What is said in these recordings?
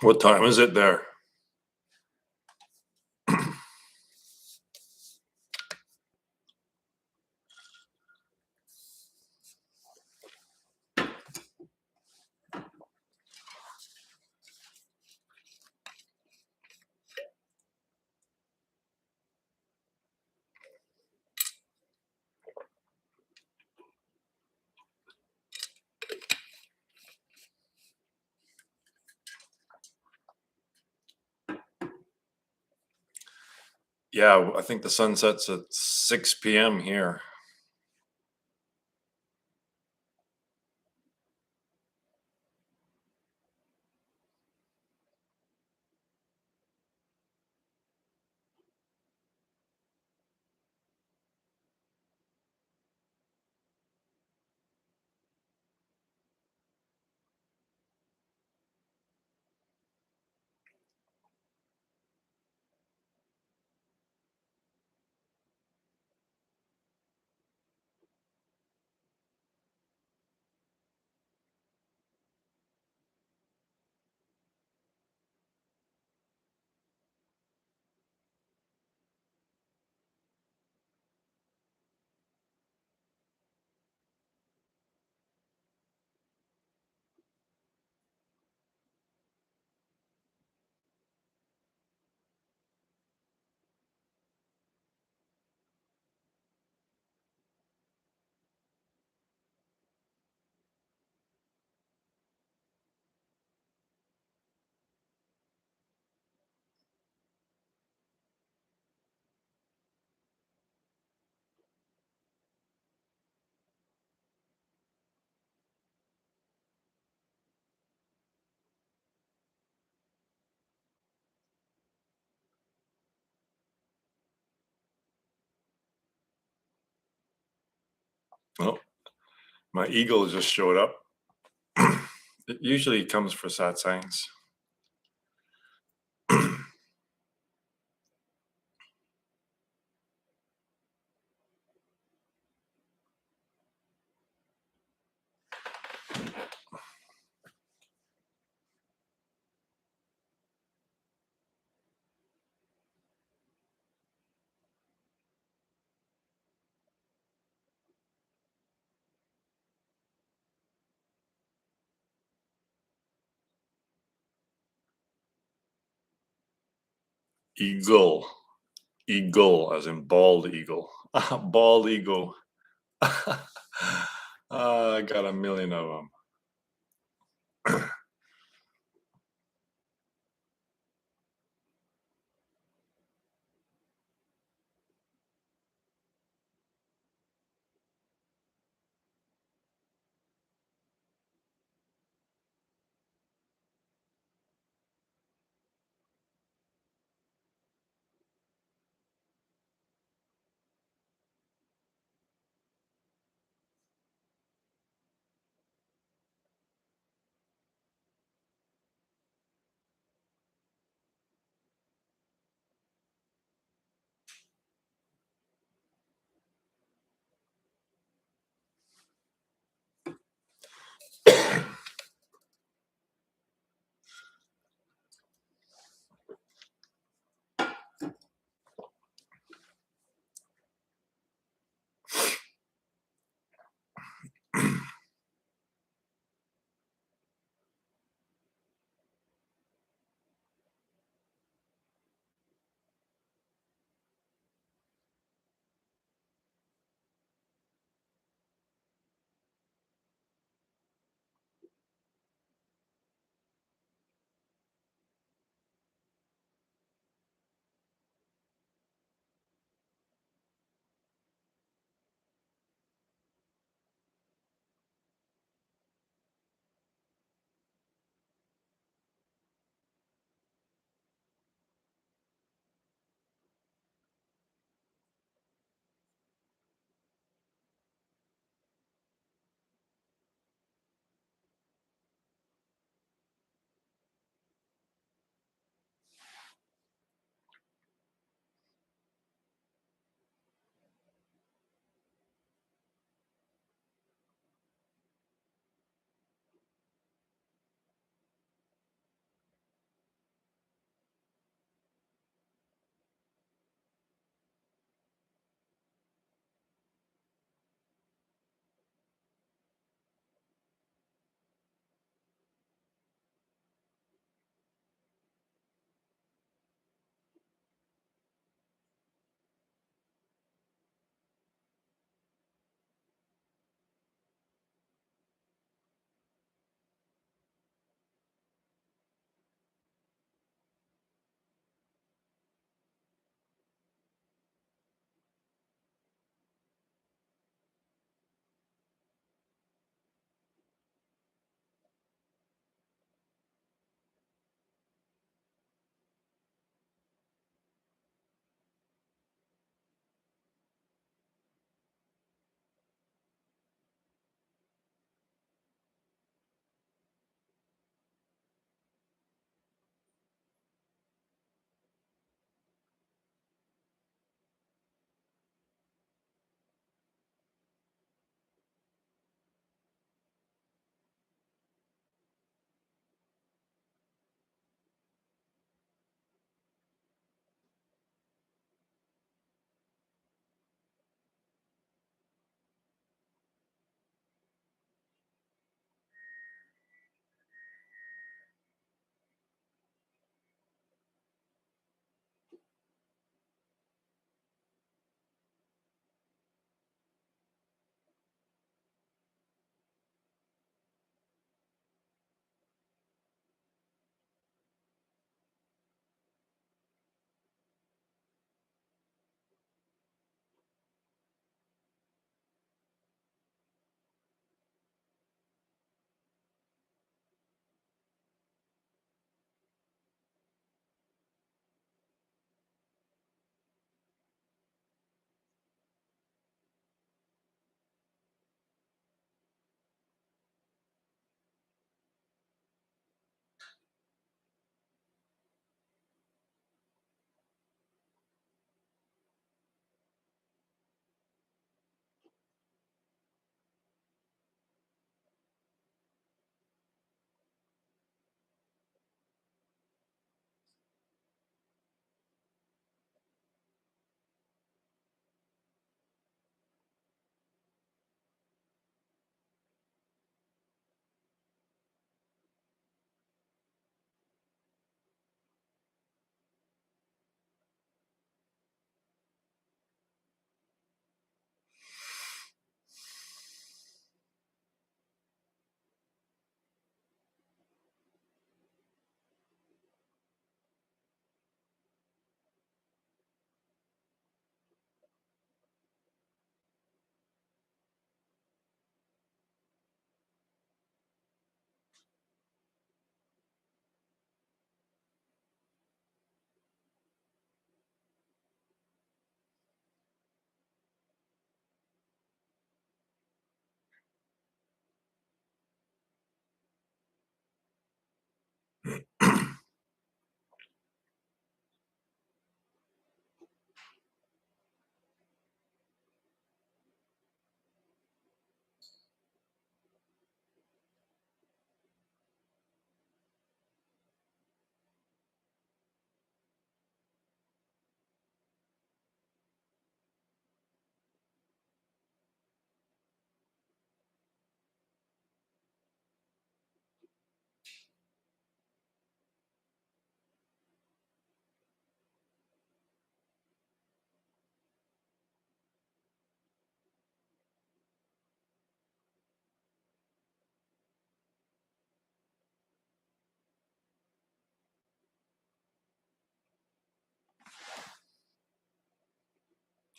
What time is it there? Yeah, I think the sun sets at 6 p.m. here. Oh, my eagle just showed up. It usually comes for satsangs. Eagle. Eagle, as in bald eagle. Bald eagle. I got a million of them.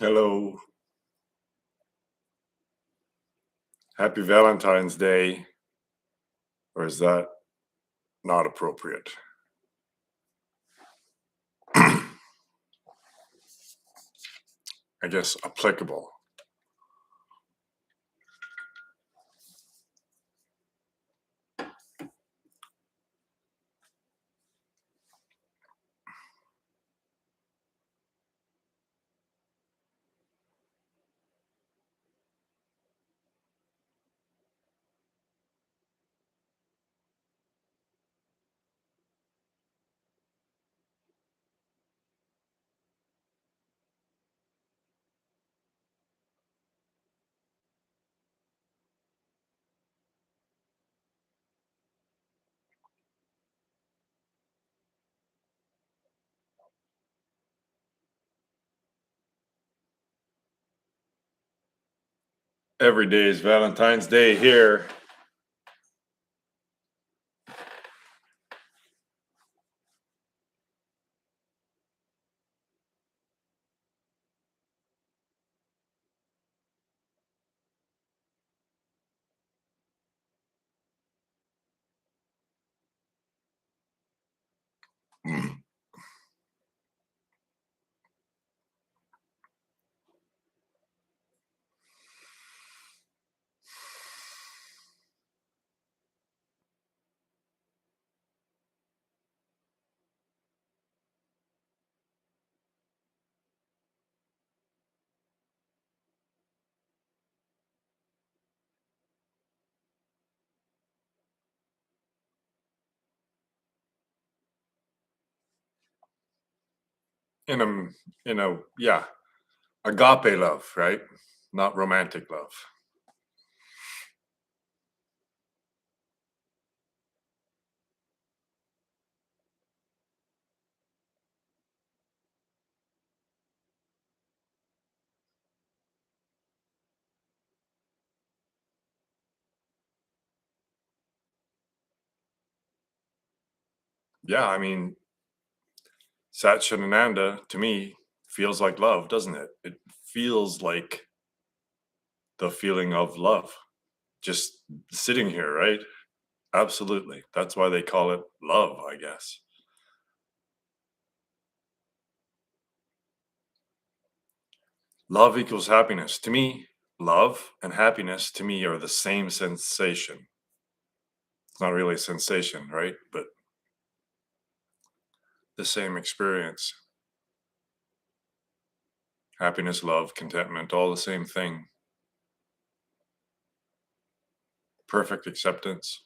Hello. Happy Valentine's Day. Or is that not appropriate? I guess applicable. Every day is Valentine's Day here. in a yeah, agape love, right? Not romantic love. Yeah, I mean, Satchitananda to me feels like love, doesn't it? It feels like the feeling of love. Just sitting here, right? Absolutely. That's why they call it love, I guess. Love equals happiness. To me, love and happiness to me are the same sensation. It's not really a sensation, right? But the same experience. Happiness, love, contentment, all the same thing. Perfect acceptance.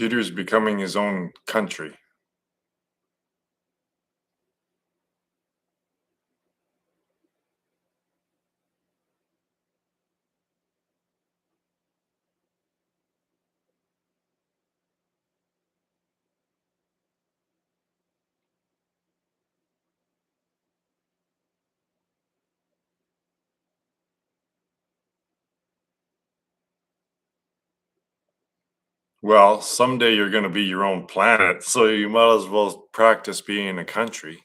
Peter's becoming his own country. Well, someday you're gonna be your own planet, so you might as well practice being a country.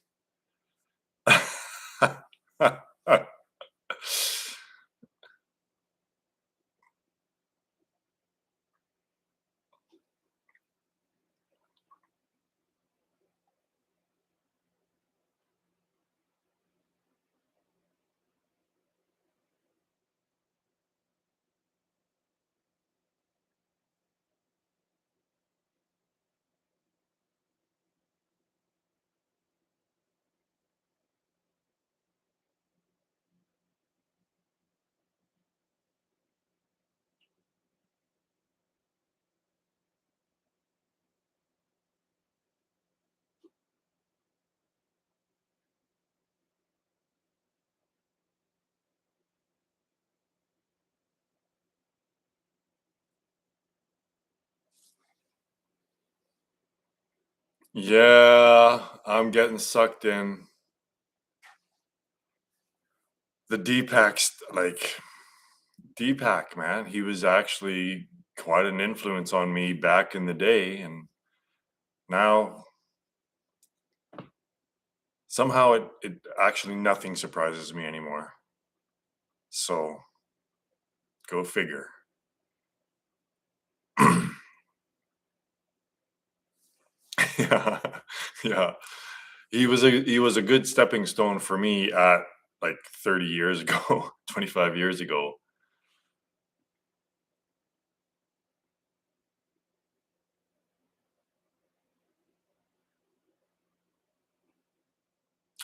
Yeah, I'm getting sucked in. The Deepak, man, he was actually quite an influence on me back in the day, and now somehow it actually nothing surprises me anymore. So go figure. Yeah, yeah. He was a good stepping stone for me at like 30 years ago, 25 years ago.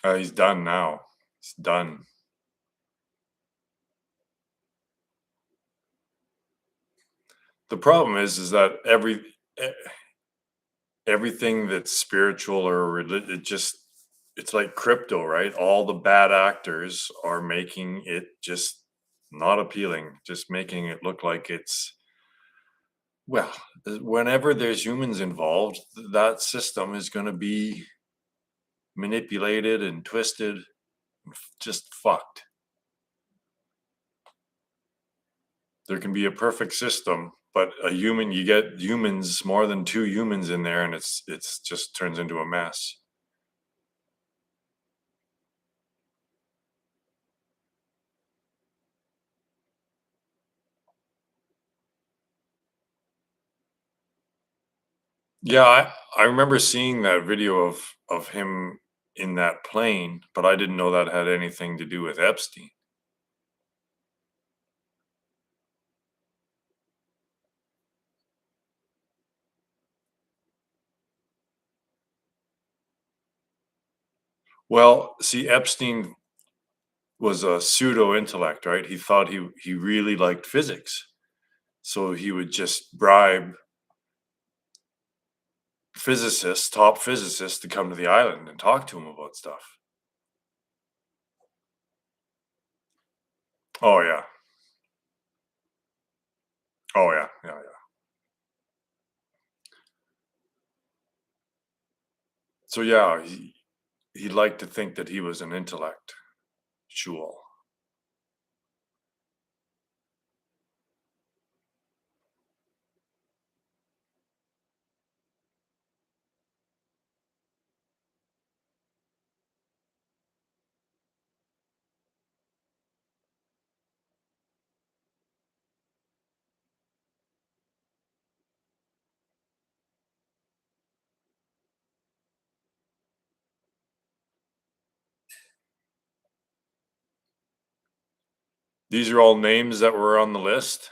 He's done now. He's done. The problem is that e- everything that's spiritual or it's like crypto, right? All the bad actors are making it just not appealing, just making it look like it's well, whenever there's humans involved, that system is going to be manipulated and twisted, and just fucked. There can be a perfect system, but you get humans, more than two humans in there, and it's just turns into a mess. Yeah, I remember seeing that video of him in that plane, but I didn't know that had anything to do with Epstein. Well, see, Epstein was a pseudo intellect, right? He thought he really liked physics, so he would just bribe physicists, top physicists, to come to the island and talk to him about stuff. Oh yeah, oh yeah, yeah, yeah. So yeah, he liked to think that he was an intellect. Shul. These are all names that were on the list.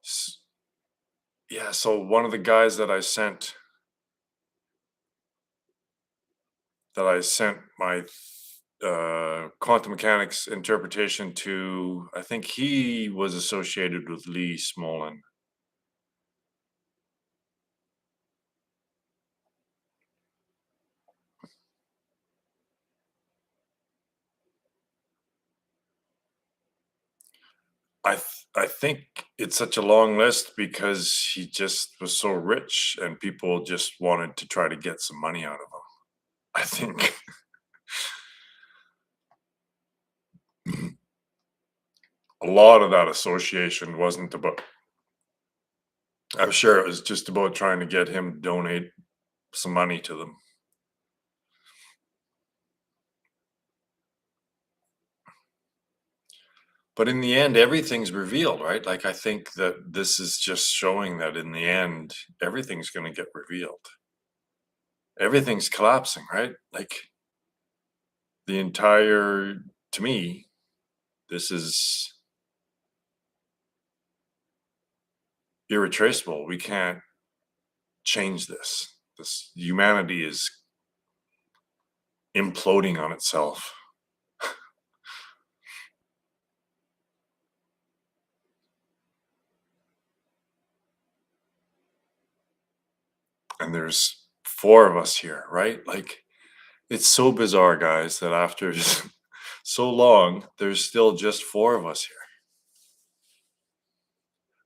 S- Yeah, so one of the guys that I sent my quantum mechanics interpretation to, I think he was associated with Lee Smolin. I think it's such a long list because he just was so rich and people just wanted to try to get some money out of him. I think a lot of that association wasn't about, I'm sure it was just about trying to get him to donate some money to them. But in the end, everything's revealed, right? Like, I think that this is just showing that in the end, everything's going to get revealed. Everything's collapsing, right? Like, the entire, to me, this is irretraceable. We can't change this. This humanity is imploding on itself. And there's four of us here, right? Like, it's so bizarre, guys, that after so long, there's still just four of us here.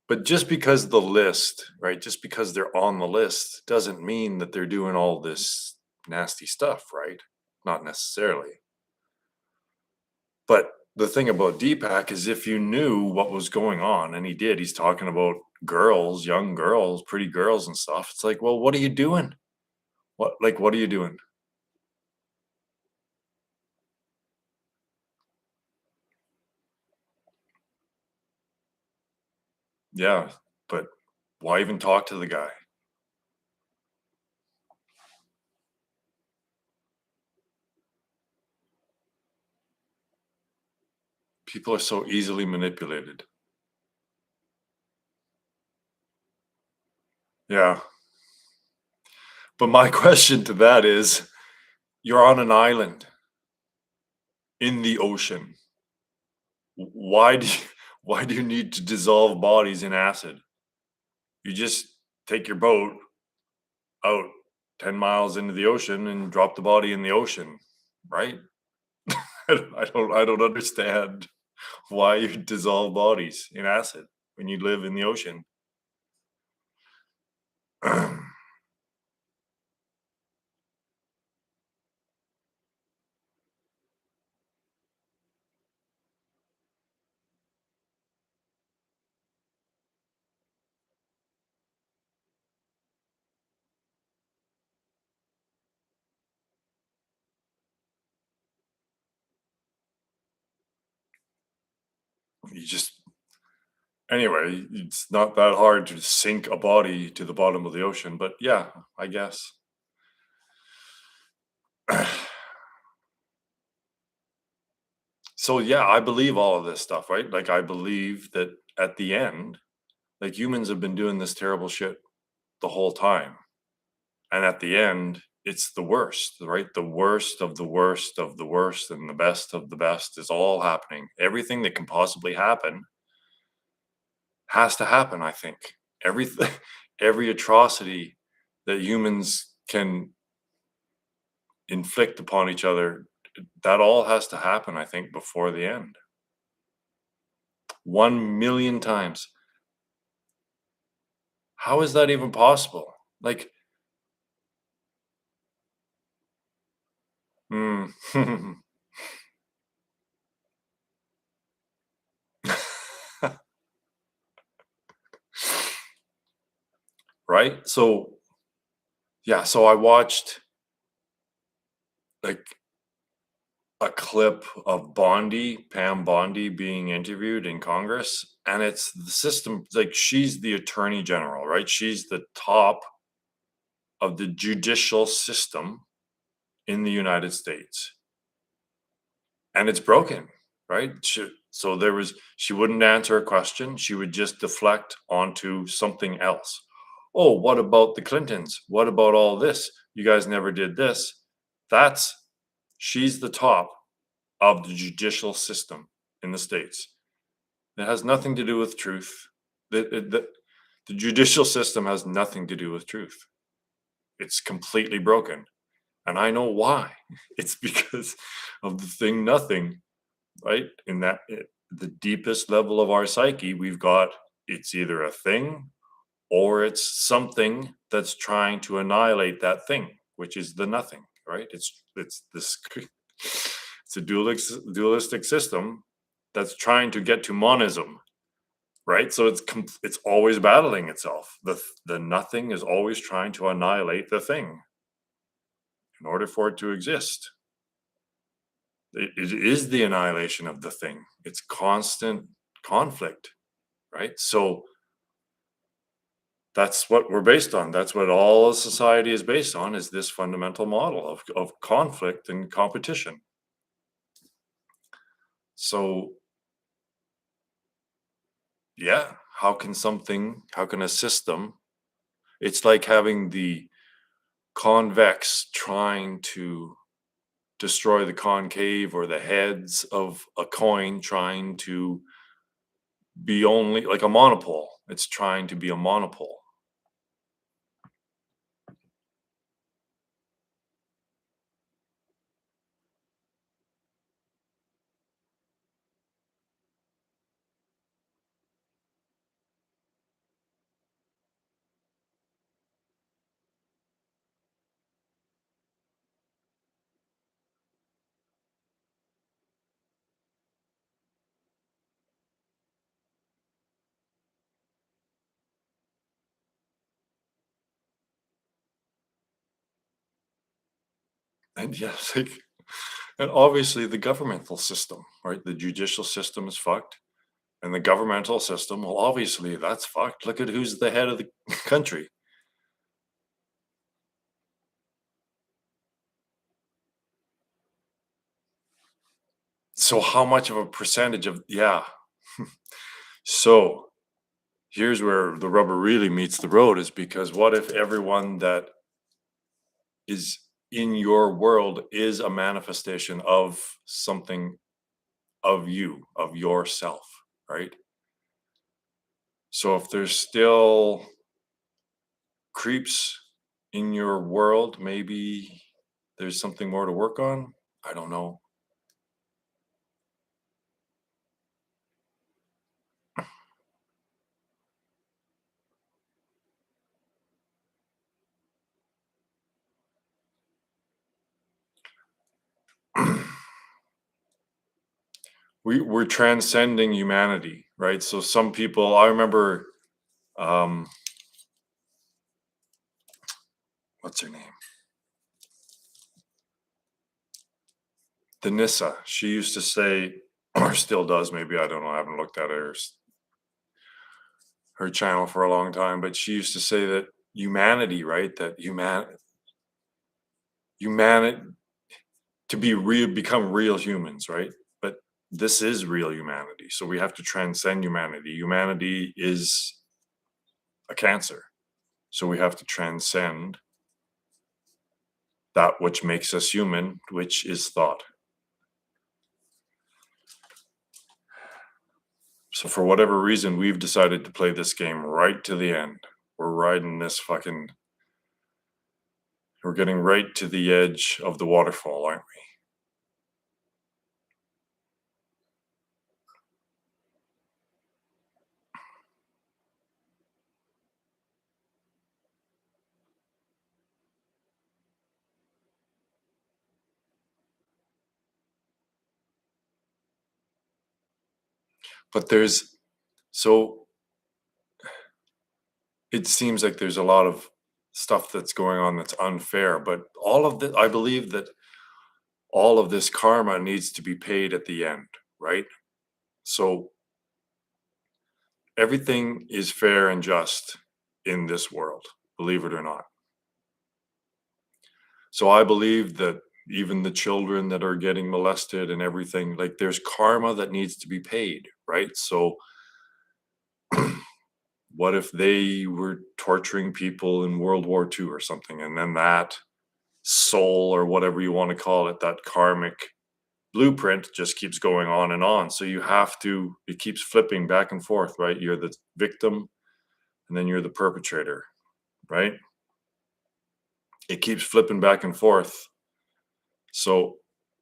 But just because the list, right? Just because they're on the list doesn't mean that they're doing all this nasty stuff, right? Not necessarily. But the thing about Deepak is if you knew what was going on, and he did, he's talking about girls, young girls, pretty girls and stuff. It's like, well, what are you doing? What are you doing? Yeah, but why even talk to the guy? People are so easily manipulated. Yeah. But my question to that is, you're on an island in the ocean. Why do you, why do you need to dissolve bodies in acid? You just take your boat out 10 miles into the ocean and drop the body in the ocean, right? I don't understand why you dissolve bodies in acid when you live in the ocean. You just Anyway, it's not that hard to sink a body to the bottom of the ocean, but yeah, I guess. So yeah, I believe all of this stuff, right? Like I believe that at the end, like humans have been doing this terrible shit the whole time. And at the end, it's the worst, right? The worst of the worst of the worst and the best of the best is all happening. Everything that can possibly happen has to happen, I think. Everything every atrocity that humans can inflict upon each other, that all has to happen, I think, before the end. 1,000,000 times. How is that even possible? Like, mm. Right? So, yeah, so I watched like a clip of Bondi, Pam Bondi being interviewed in Congress, and it's the system, like she's the attorney general, right? She's the top of the judicial system in the United States. And it's broken, right? So she wouldn't answer a question. She would just deflect onto something else. Oh, what about the Clintons? What about all this? You guys never did this. That's She's the top. of the judicial system in the States. It has nothing to do with truth. The judicial system has nothing to do with truth. It's completely broken. And I know why. It's because of the thing nothing, right? In that the deepest level of our psyche, we've got it's either a thing or it's something that's trying to annihilate that thing, which is the nothing, right? It's this it's a dualistic system that's trying to get to monism, right? So it's always battling itself. The nothing is always trying to annihilate the thing in order for it to exist. It is the annihilation of the thing. It's constant conflict, right? So that's what we're based on. That's what all of society is based on, is this fundamental model of conflict and competition. So yeah, how can a system, it's like having the convex trying to destroy the concave, or the heads of a coin trying to be only like a monopole. It's trying to be a monopole. And yes, like, and obviously the governmental system, right? The judicial system is fucked. And the governmental system, well, obviously that's fucked. Look at who's the head of the country. So how much of a percentage of, yeah. So here's where the rubber really meets the road, is because what if everyone that is in your world is a manifestation of something, of you, of yourself, right? So if there's still creeps in your world, maybe there's something more to work on. I don't know. We're transcending humanity, right? So some people, I remember, um what's her name, Denissa, she used to say, or still does, maybe, I don't know, I haven't looked at her channel for a long time, but she used to say that humanity, right, that humanity, to be real, become real humans, right? But this is real humanity, so we have to transcend humanity. Humanity is a cancer, so we have to transcend that which makes us human, which is thought. So for whatever reason, we've decided to play this game right to the end. We're riding this fucking, we're getting right to the edge of the waterfall, aren't we? But there's, so it seems like there's a lot of stuff that's going on that's unfair, but all of the, I believe that all of this karma needs to be paid at the end, right? So everything is fair and just in this world, believe it or not. So I believe that even the children that are getting molested and everything, like, there's karma that needs to be paid, right? So what if they were torturing people in World War II or something, and then that soul, or whatever you want to call it, that karmic blueprint just keeps going on and on. So you have to, it keeps flipping back and forth, right? You're the victim and then you're the perpetrator, right? It keeps flipping back and forth. So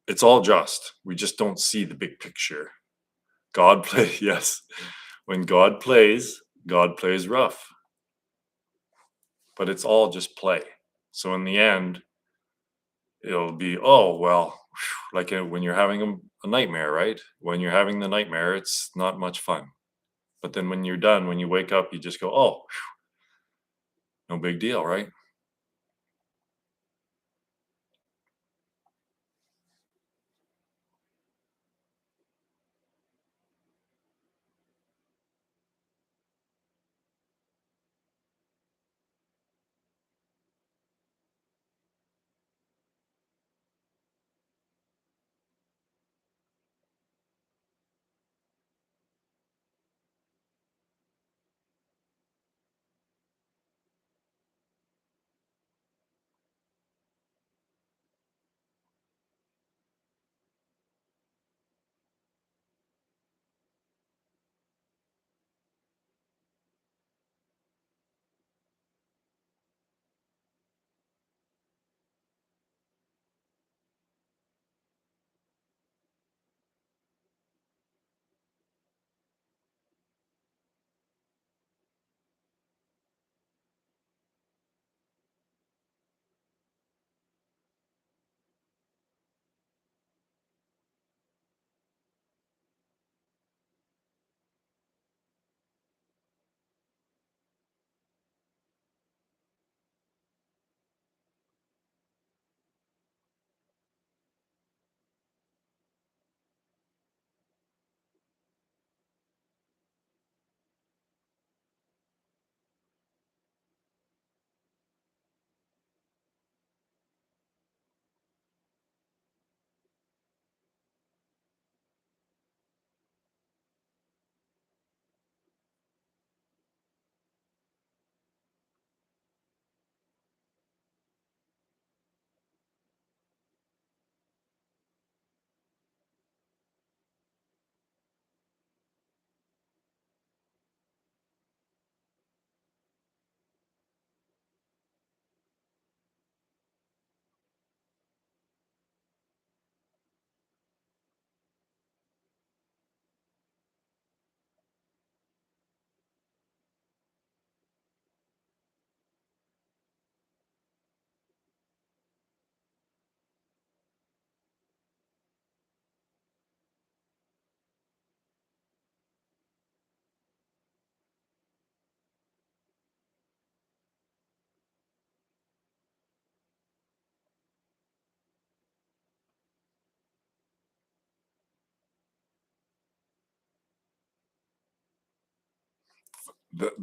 it's all just, we just don't see the big picture. God plays, yes. When God plays rough, but it's all just play. So in the end, it'll be, oh, well, like when you're having a nightmare, right? When you're having the nightmare, it's not much fun. But then when you're done, when you wake up, you just go, oh, no big deal, right?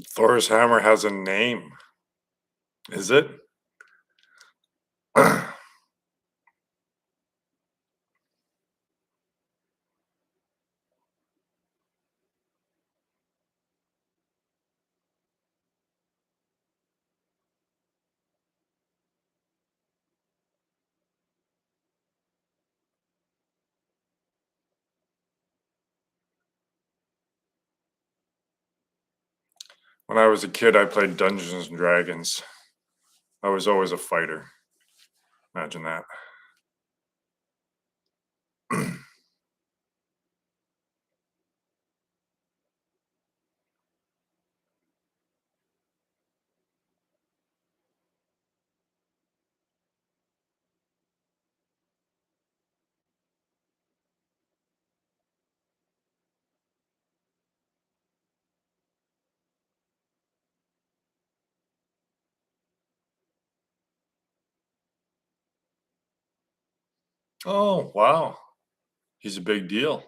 Thor's hammer has a name. Is it? When I was a kid, I played Dungeons and Dragons. I was always a fighter. Imagine that. Oh, wow. He's a big deal.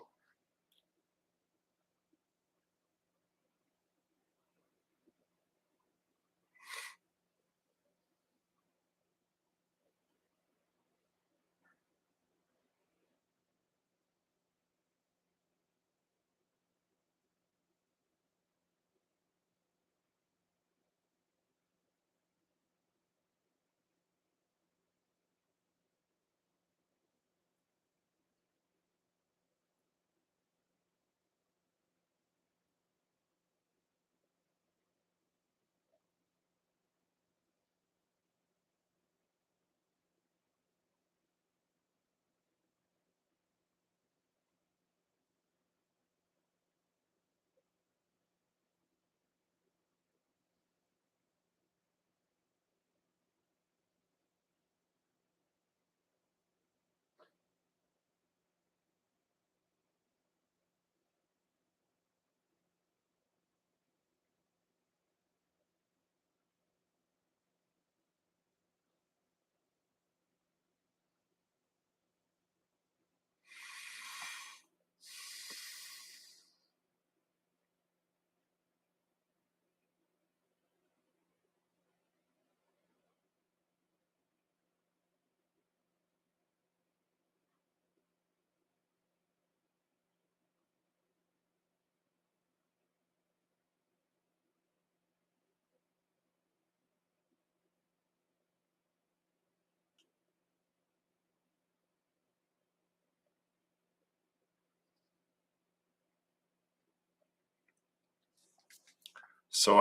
So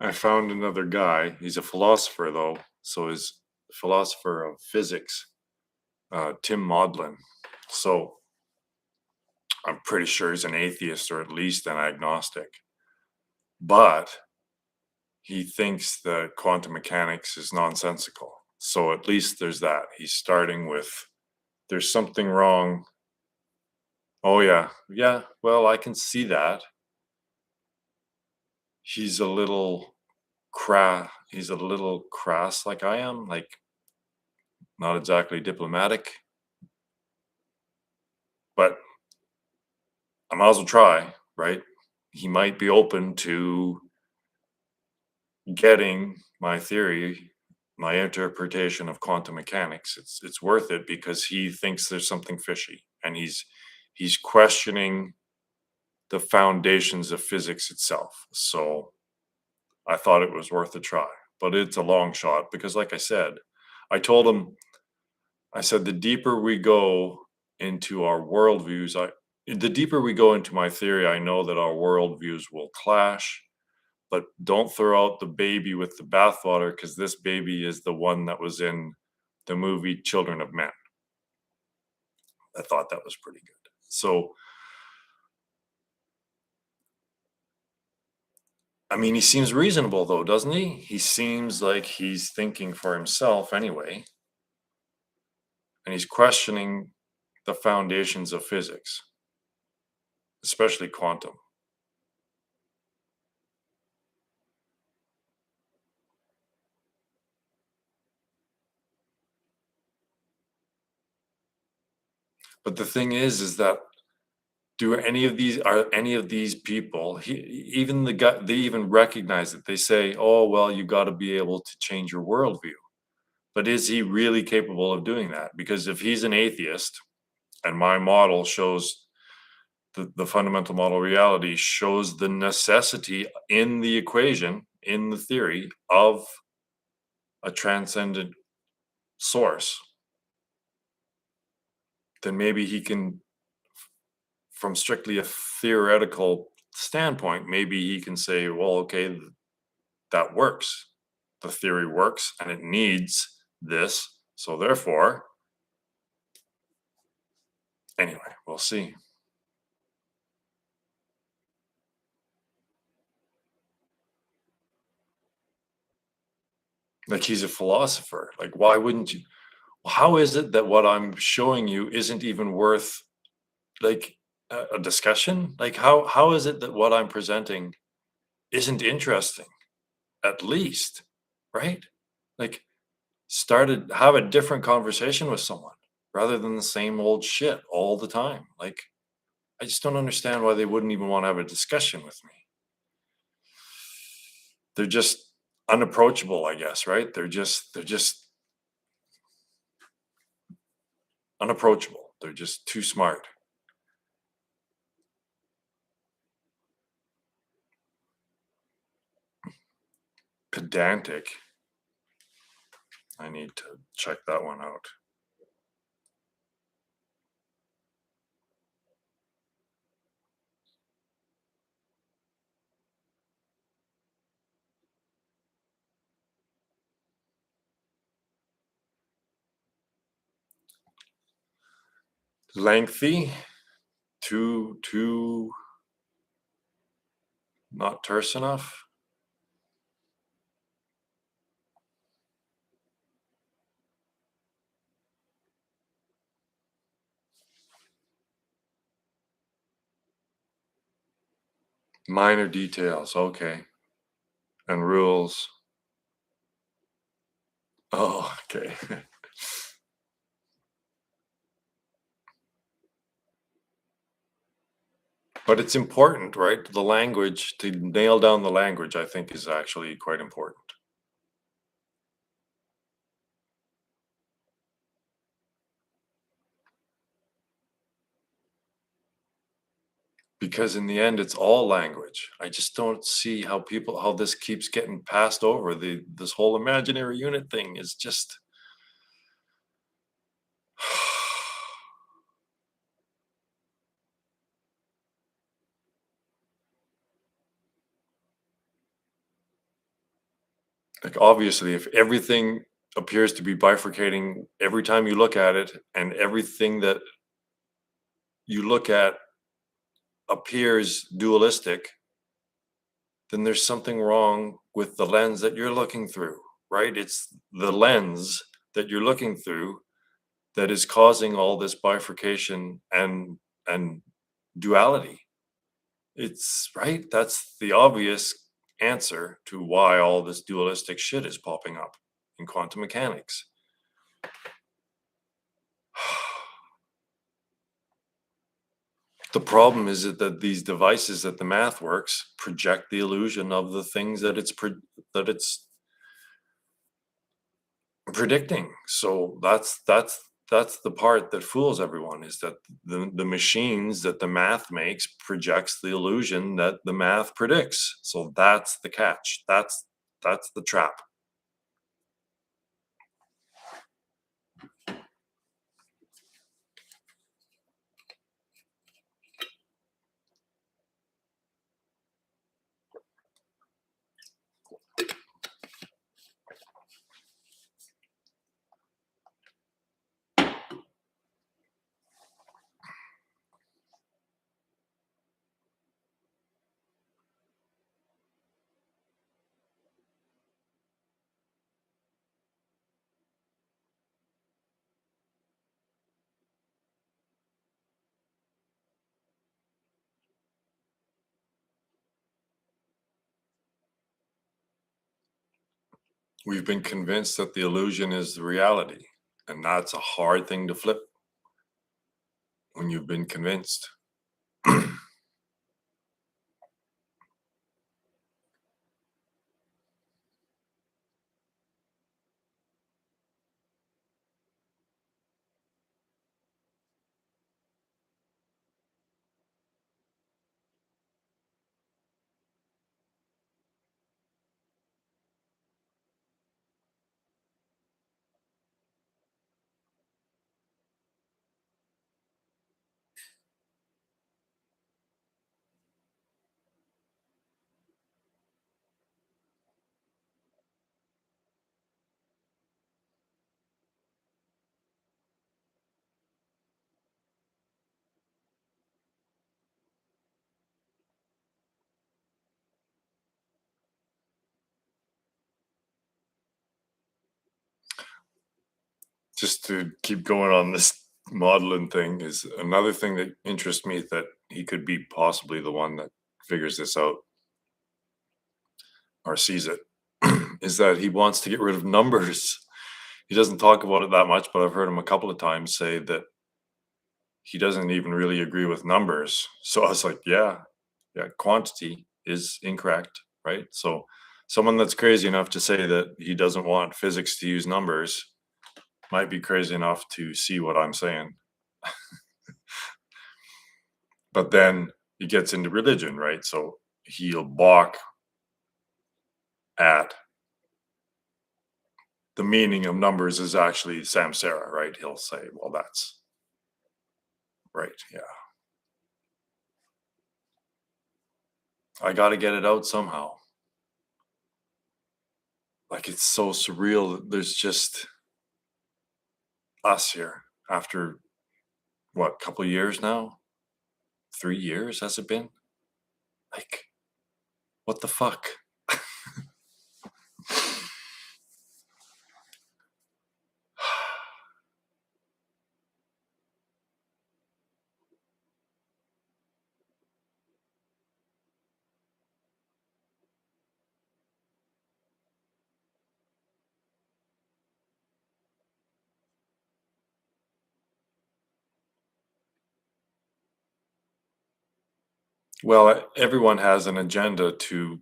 I found another guy. He's a philosopher though. So he's a philosopher of physics, Tim Maudlin. So I'm pretty sure he's an atheist or at least an agnostic. But he thinks that quantum mechanics is nonsensical. So at least there's that. He's starting with there's something wrong. Oh yeah. Yeah, well, I can see that. He's a little he's a little crass like I am, like not exactly diplomatic, but I might as well try, right? He might be open to getting my theory, my interpretation of quantum mechanics. It's worth it because he thinks there's something fishy and he's questioning the foundations of physics itself. So I thought it was worth a try, but it's a long shot because like I said, I told him, I said, the deeper we go into our worldviews, the deeper we go into my theory, I know that our worldviews will clash, but don't throw out the baby with the bathwater because this baby is the one that was in the movie Children of Men. I thought that was pretty good. So, I mean, he seems reasonable though, doesn't he? He seems like he's thinking for himself anyway, and he's questioning the foundations of physics, especially quantum. But the thing is that do any of these are any of these people even the guy they even recognize it. They say, oh well, you got to be able to change your worldview. But is he really capable of doing that? Because if he's an atheist and my model shows the fundamental model reality shows the necessity in the equation, in the theory of a transcendent source, then maybe he can, from strictly a theoretical standpoint, maybe he can say, well, okay, that works. The theory works and it needs this. So therefore, anyway, we'll see. Like he's a philosopher. Like, why wouldn't you? How is it that what I'm showing you isn't even worth like a discussion? Like, how is it that what I'm presenting isn't interesting? At least, right? Like, started have a different conversation with someone rather than the same old shit all the time. Like, I just don't understand why they wouldn't even want to have a discussion with me. They're just unapproachable, I guess, right? They're just unapproachable. They're just too smart. Pedantic. I need to check that one out. Lengthy, too not terse enough. Minor details, okay. And rules. Oh, okay. But it's important, right? The language, to nail down the language, I think is actually quite important. Because in the end, it's all language. I just don't see how this keeps getting passed over. This whole imaginary unit thing is just Like, obviously, if everything appears to be bifurcating every time you look at it, and everything that you look at appears dualistic, then there's something wrong with the lens that you're looking through, right? It's the lens that you're looking through that is causing all this bifurcation and duality. It's right. That's the obvious answer to why all this dualistic shit is popping up in quantum mechanics. The problem is that these devices that the math works project the illusion of the things that it's predicting. So that's the part that fools everyone, is that the machines that the math makes projects the illusion that the math predicts. So that's the catch. That's the trap. We've been convinced that the illusion is the reality, and that's a hard thing to flip when you've been convinced. Just to keep going on this modeling thing, is another thing that interests me, that he could be possibly the one that figures this out or sees it, is that he wants to get rid of numbers. He doesn't talk about it that much, but I've heard him a couple of times say that he doesn't even really agree with numbers. So I was like, yeah, yeah, quantity is incorrect, right? So someone that's crazy enough to say that he doesn't want physics to use numbers might be crazy enough to see what I'm saying. But then he gets into religion, right? So he'll balk at the meaning of numbers is actually samsara, right? He'll say, well, that's right. Yeah. I got to get it out somehow. Like, it's so surreal that there's just us here after what, couple years now? 3 years has it been? Like, what the fuck? Well, everyone has an agenda to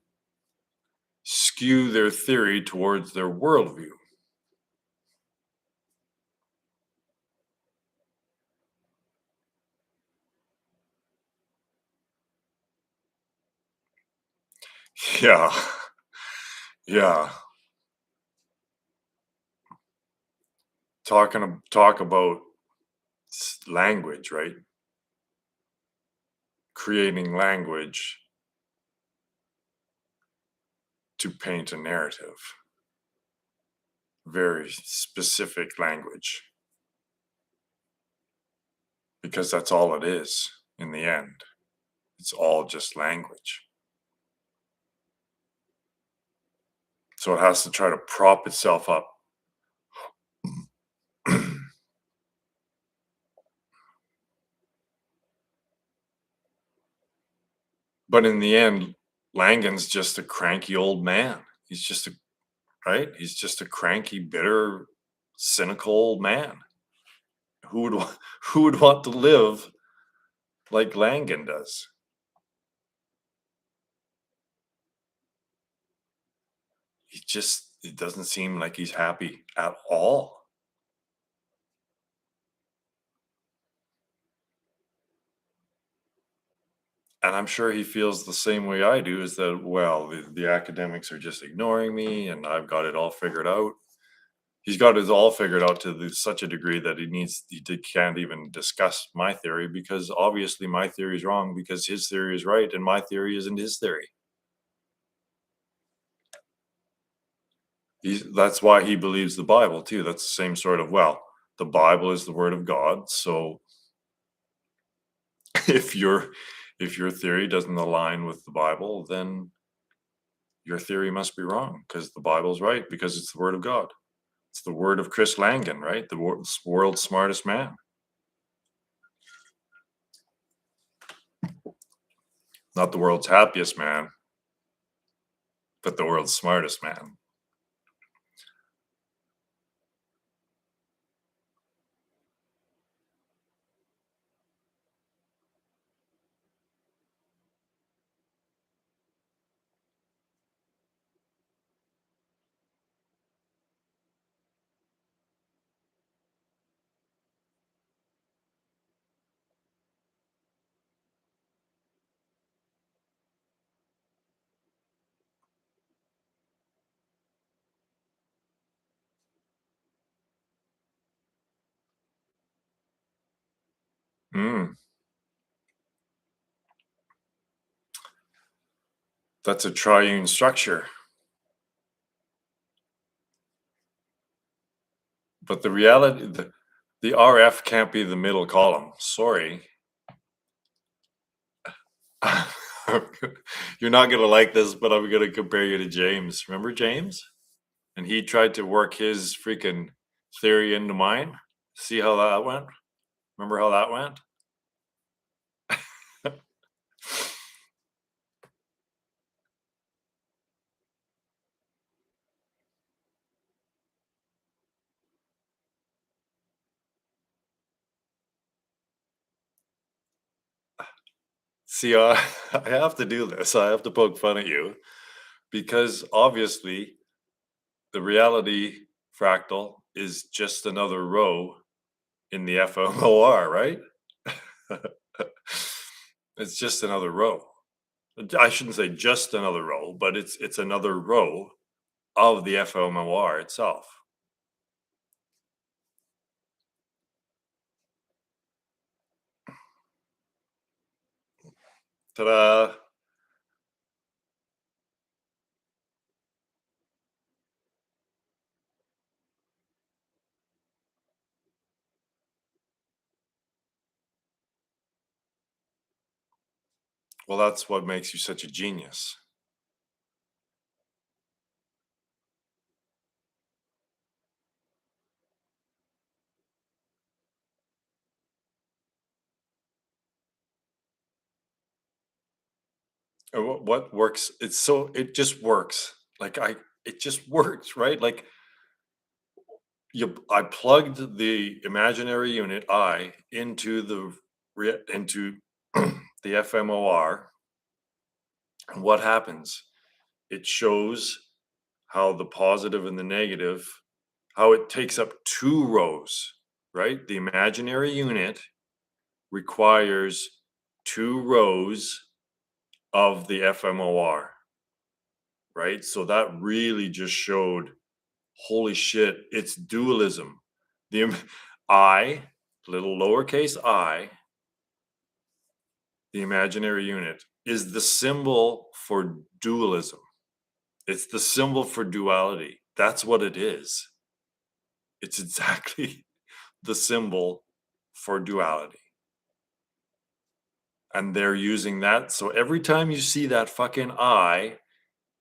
skew their theory towards their worldview. Yeah. Yeah. Talk about language, right? Creating language to paint a narrative. very specific language because that's all it is in the end. It's all just language. So it has to try to prop itself up. But in the end, Langan's just a cranky old man. He's just a right? He's just a cranky, bitter, cynical old man. Who would who would want to live like Langan does? It doesn't seem like he's happy at all. And I'm sure he feels the same way I do, is that, well, the academics are just ignoring me and I've got it all figured out. He's got it all figured out to such a degree that can't even discuss my theory because obviously my theory is wrong because his theory is right and my theory isn't his theory. That's why he believes the Bible too. That's the same sort of, well, the Bible is the word of God. So if your theory doesn't align with the Bible, then your theory must be wrong because the Bible's right because it's the word of God. It's the word of Chris Langan, right? The world's smartest man. Not the world's happiest man, but the world's smartest man. Mm, that's a triune structure. But the reality, the RF can't be the middle column. Sorry. You're not going to like this, but I'm going to compare you to James. Remember James? And he tried to work his freaking theory into mine. See how that went? Remember how that went? See, I have to do this. I have to poke fun at you because obviously the reality fractal is just another row in the FMOR, right? It's just another row. I shouldn't say just another row, but it's another row of the FMOR itself. Ta-da! Well, that's what makes you such a genius. And what works? It just works. It just works, right? Like I plugged the imaginary unit I into into the FMOR, and what happens? It shows how the positive and the negative, how it takes up two rows, right? The imaginary unit requires two rows of the FMOR, right? So that really just showed, holy shit, it's dualism. The I, little lowercase I, the imaginary unit, is the symbol for dualism. It's the symbol for duality. That's what it is. It's exactly the symbol for duality. And they're using that. So every time you see that fucking I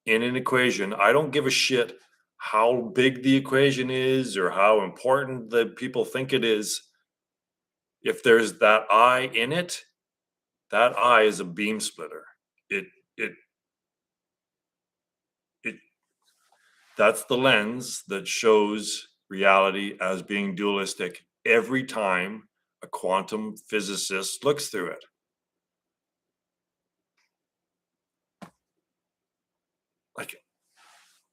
in an equation, I don't give a shit how big the equation is or how important the people think it is. If there's that I in it, that I is a beam splitter. It it it that's the lens that shows reality as being dualistic every time a quantum physicist looks through it. Like,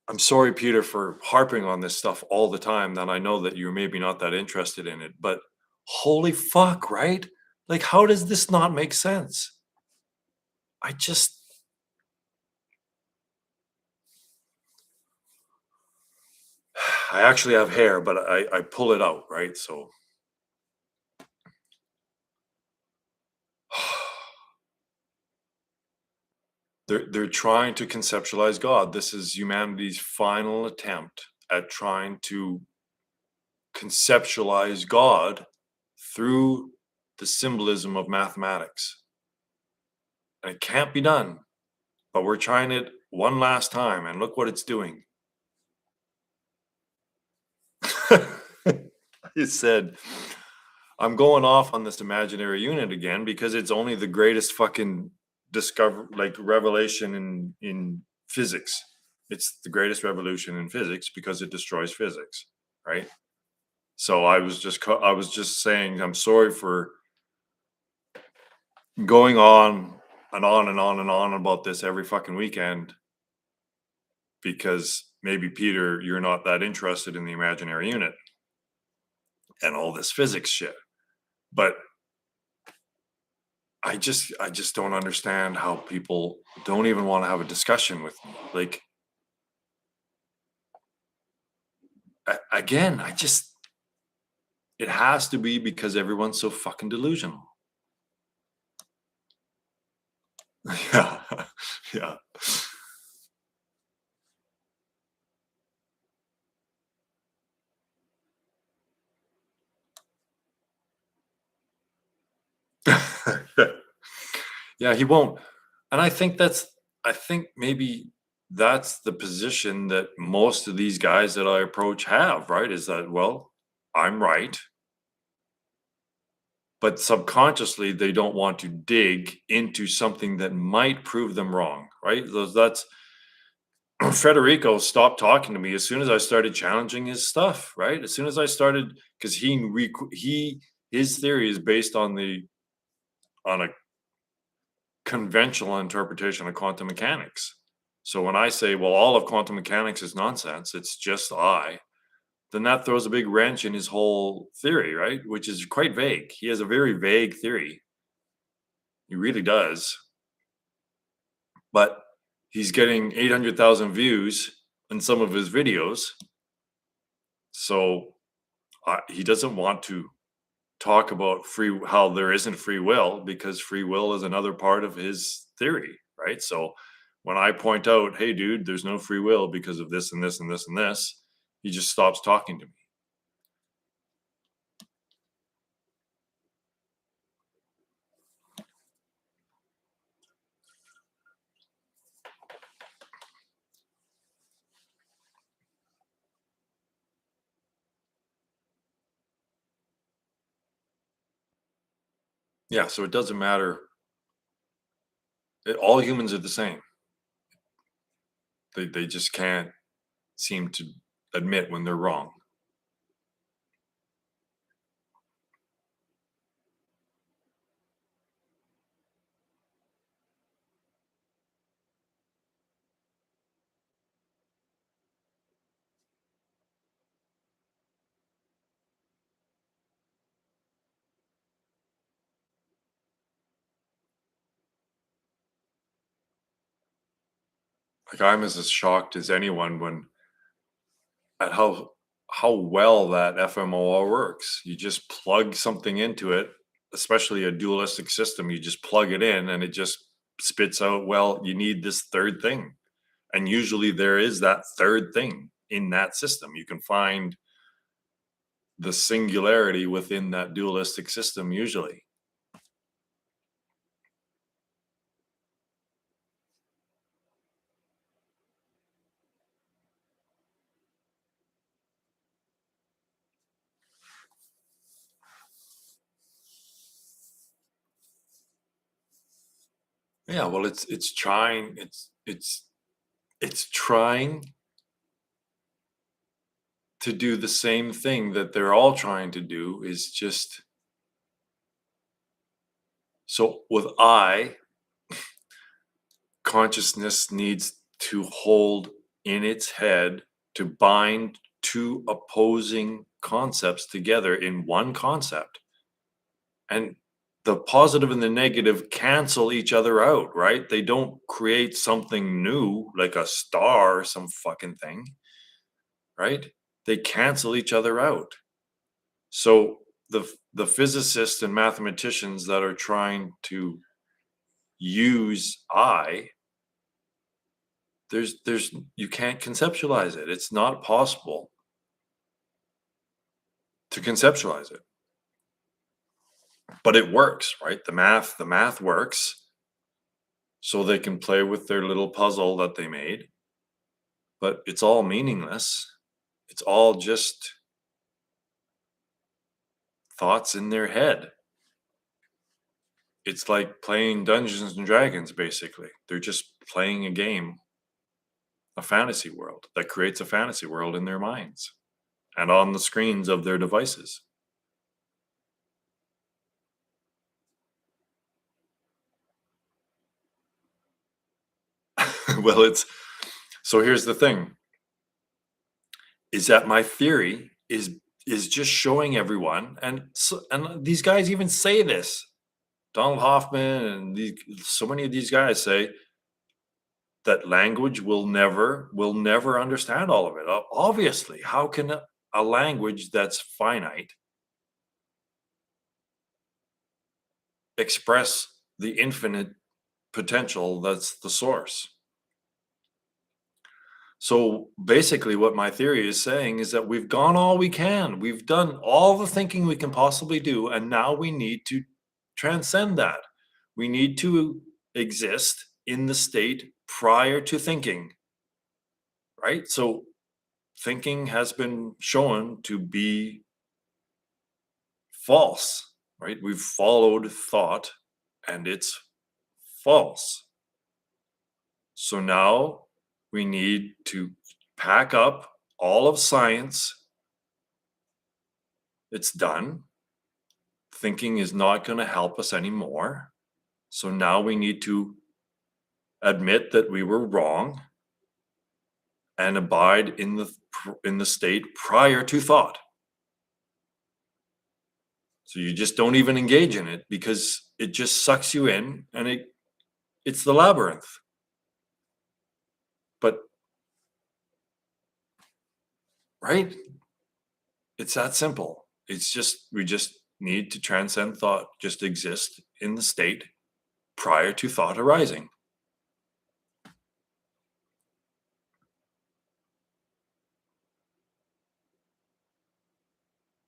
I'm sorry, Peter, for harping on this stuff all the time. Then I know that you're maybe not that interested in it, but holy fuck, right? Like, how does this not make sense? I just, I actually have hair, but I pull it out, right? So they're trying to conceptualize God. This is humanity's final attempt at trying to conceptualize God through the symbolism of mathematics. And it can't be done, but we're trying it one last time, and look what it's doing. He said, I'm going off on this imaginary unit again because it's only the greatest fucking revelation in physics. It's the greatest revolution in physics because it destroys physics, right? So I was just saying I'm sorry for going on and on and on and on about this every fucking weekend because maybe, Peter, you're not that interested in the imaginary unit and all this physics shit. But I just don't understand how people don't even want to have a discussion with me. Like, again, it has to be because everyone's so fucking delusional. Yeah. Yeah. Yeah, he won't. And I think maybe that's the position that most of these guys that I approach have, right? Is that, well, I'm right, but subconsciously they don't want to dig into something that might prove them wrong, right? That's Federico stopped talking to me as soon as I started challenging his stuff, right? As soon as I started, because his theory is based on a conventional interpretation of quantum mechanics. So when I say, well, all of quantum mechanics is nonsense, it's just I, then that throws a big wrench in his whole theory, right? Which is quite vague. He has a very vague theory. He really does. But he's getting 800,000 views in some of his videos. So he doesn't want to talk about how there isn't free will because free will is another part of his theory, right? So when I point out, hey, dude, there's no free will because of this and this and this and this, he just stops talking to me. Yeah, so it doesn't matter. All humans are the same. They just can't seem to admit when they're wrong. Like, I'm as shocked as anyone when at how well that fMOR works. You just plug something into it, especially a dualistic system. You just plug it in, and it just spits out. Well, you need this third thing, and usually there is that third thing in that system. You can find the singularity within that dualistic system usually. Yeah, well, it's trying, it's trying to do the same thing that they're all trying to do, is just so with I, consciousness needs to hold in its head to bind two opposing concepts together in one concept. And the positive and the negative cancel each other out, right? They don't create something new like a star or some fucking thing, right? They cancel each other out. So the physicists and mathematicians that are trying to use I, there's you can't conceptualize it. It's not possible to conceptualize it. But it works, right? The math works, so they can play with their little puzzle that they made, but it's all meaningless. It's all just thoughts in their head. It's like playing Dungeons and Dragons, basically. They're just playing a game, a fantasy world that creates a fantasy world in their minds and on the screens of their devices. Well, it's so here's the thing, is that my theory is just showing everyone, and these guys even say this. Donald Hoffman and so many of these guys say that language will never understand all of it. Obviously, how can a language that's finite express the infinite potential that's the source? So basically, what my theory is saying is that we've gone all we can. We've done all the thinking we can possibly do, and now we need to transcend that. We need to exist in the state prior to thinking, right? So thinking has been shown to be false, right? We've followed thought and it's false. So now we need to pack up all of science. It's done. Thinking is not going to help us anymore. So now we need to admit that we were wrong and abide in the state prior to thought. So you just don't even engage in it because it just sucks you in, and it's the labyrinth. But right? It's that simple. It's just we just need to transcend thought, just exist in the state prior to thought arising.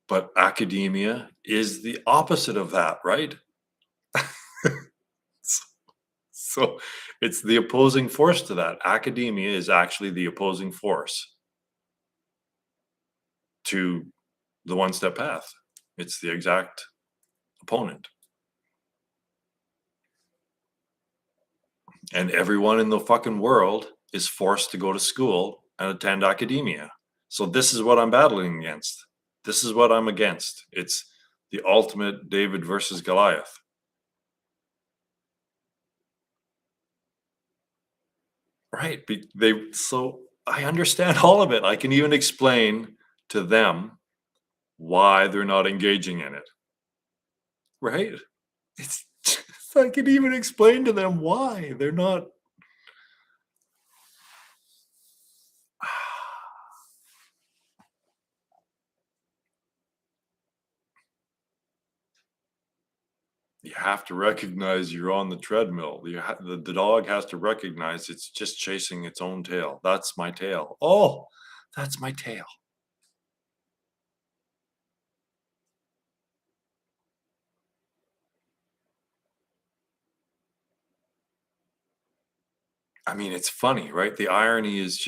But academia is the opposite of that, right? So it's the opposing force to that. Academia is actually the opposing force to the one step path. It's the exact opponent. And everyone in the fucking world is forced to go to school and attend academia. So this is what I'm battling against. This is what I'm against. It's the ultimate David versus Goliath. Right. So I understand all of it. I can even explain to them why they're not engaging in it. Right? It's I can even explain to them why they're not. You have to recognize you're on the treadmill. The dog has to recognize it's just chasing its own tail. That's my tail. Oh, that's my tail. I mean, it's funny, right? The irony is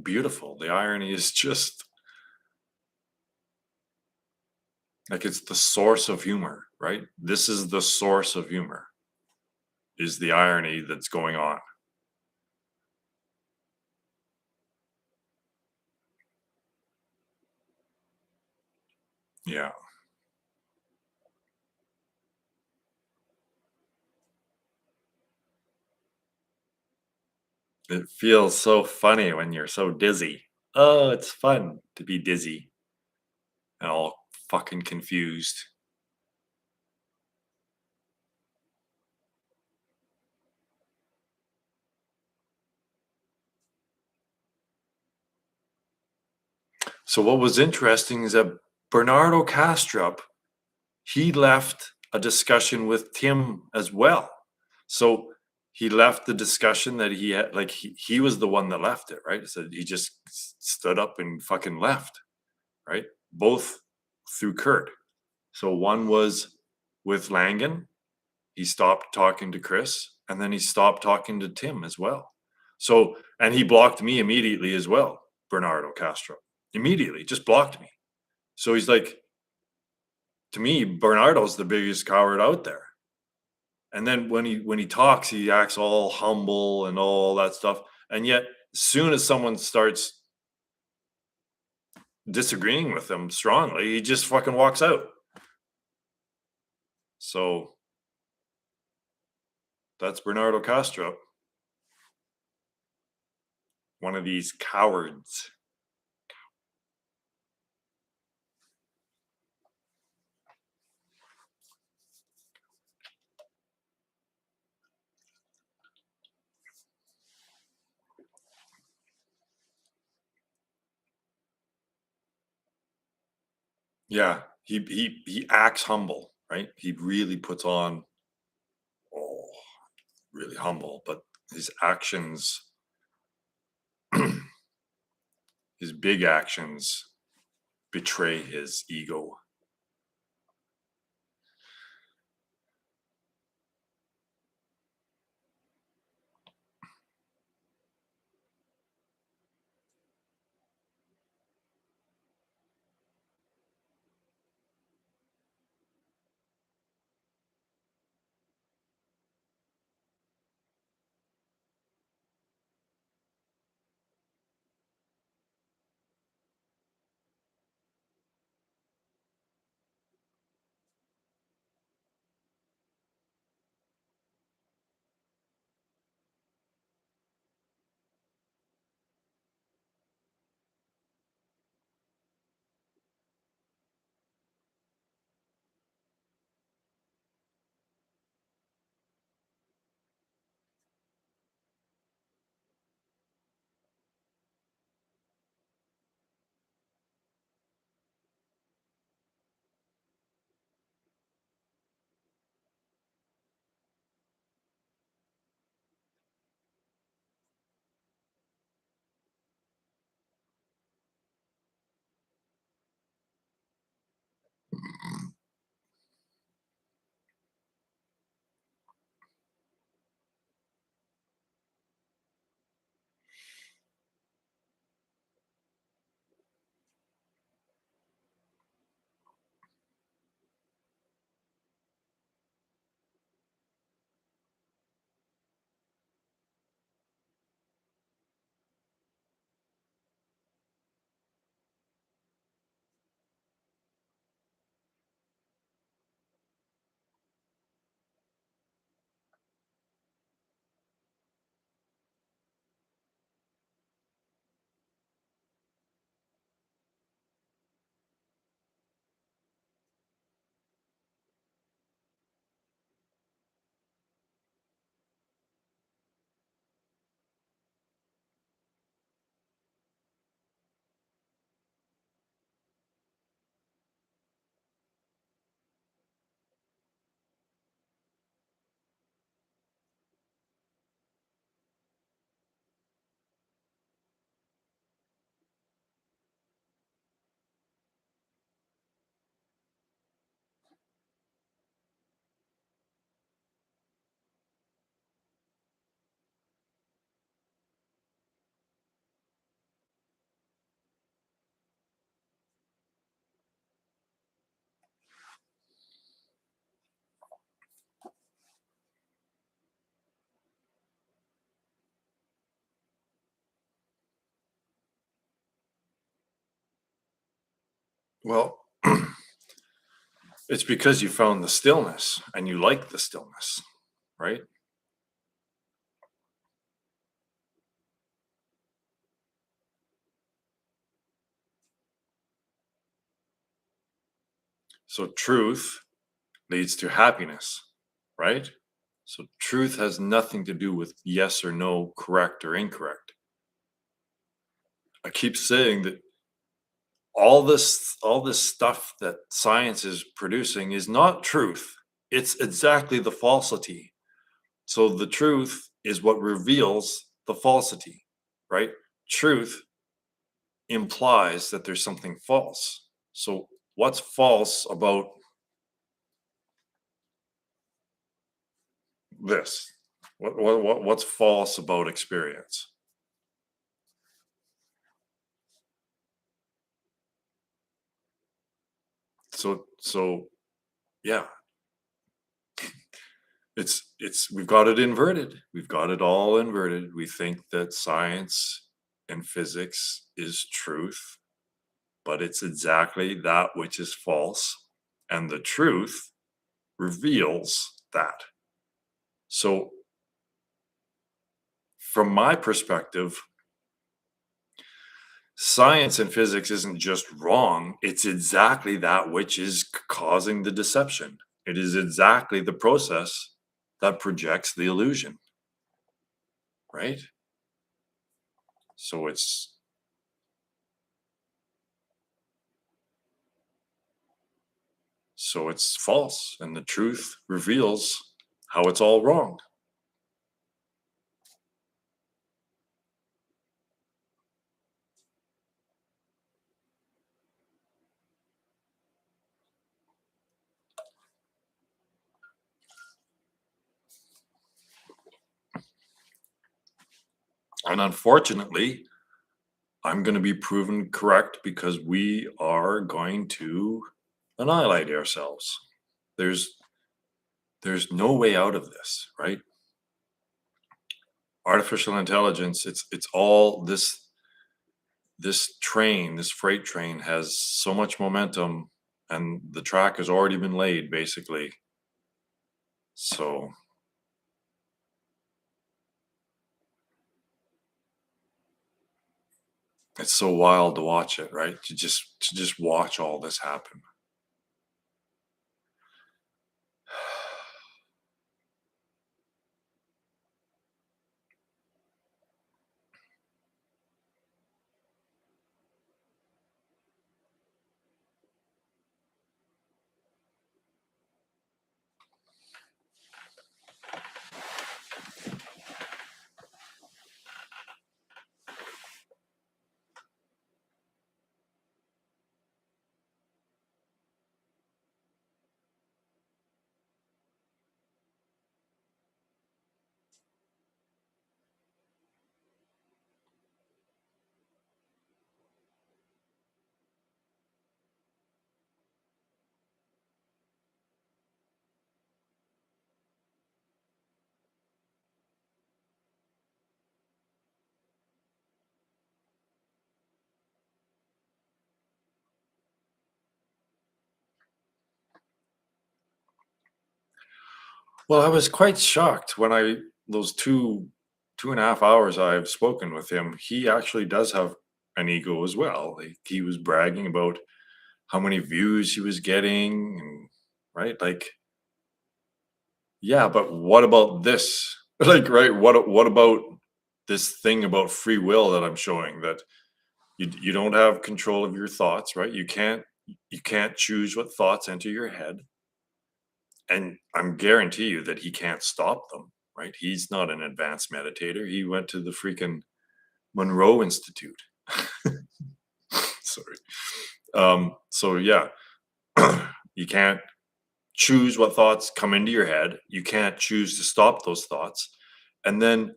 beautiful. The irony is just like it's the source of humor, right? This is the source of humor, is the irony that's going on. Yeah. It feels so funny when you're so dizzy. Oh, it's fun to be dizzy and all fucking confused. So what was interesting is that Bernardo Kastrup, he left a discussion with Tim as well. So he left the discussion that he had, like he was the one that left it, right? So he just stood up and fucking left, right? Both through Kurt. So one was with Langan. He stopped talking to Chris, and then he stopped talking to Tim as well. So, and he blocked me immediately as well, Bernardo Castro. Immediately, just blocked me. So he's like, to me, Bernardo's the biggest coward out there. And then when he talks, he acts all humble and all that stuff. And yet, as soon as someone starts disagreeing with him strongly, he just fucking walks out. So that's Bernardo Castro, one of these cowards. Yeah, he acts humble, right? He really puts on, oh, really humble, but his actions, his big actions betray his ego. Well, it's because you found the stillness and you like the stillness, right? So truth leads to happiness, right? So truth has nothing to do with yes or no, correct or incorrect. I keep saying that all this stuff that science is producing is not truth. It's exactly the falsity. So the truth is what reveals the falsity, right? Truth implies that there's something false. So what's false about this? What's false about experience? So yeah, it's we've got it inverted. We've got it all inverted. We think that science and physics is truth, but it's exactly that which is false, and the truth reveals that. So from my perspective, science and physics isn't just wrong, it's exactly that which is causing the deception. It is exactly the process that projects the illusion, right? So it's false, and the truth reveals how it's all wrong. And unfortunately, I'm going to be proven correct because we are going to annihilate ourselves. There's there's no way out of this, right? Artificial intelligence, it's all this freight train has so much momentum, and the track has already been laid basically. So it's so wild to watch it, right? To just watch all this happen. Well, I was quite shocked when I those 2.5 hours I've spoken with him. He actually does have an ego as well. Like, he was bragging about how many views he was getting, and right, like, yeah, but what about this? Like, right, what about this thing about free will that I'm showing, that you don't have control of your thoughts, right? You can't choose what thoughts enter your head, and I'm guarantee you that he can't stop them, right? He's not an advanced meditator. He went to the freaking Monroe Institute. Sorry. So yeah, you can't choose what thoughts come into your head. You can't choose to stop those thoughts. And then,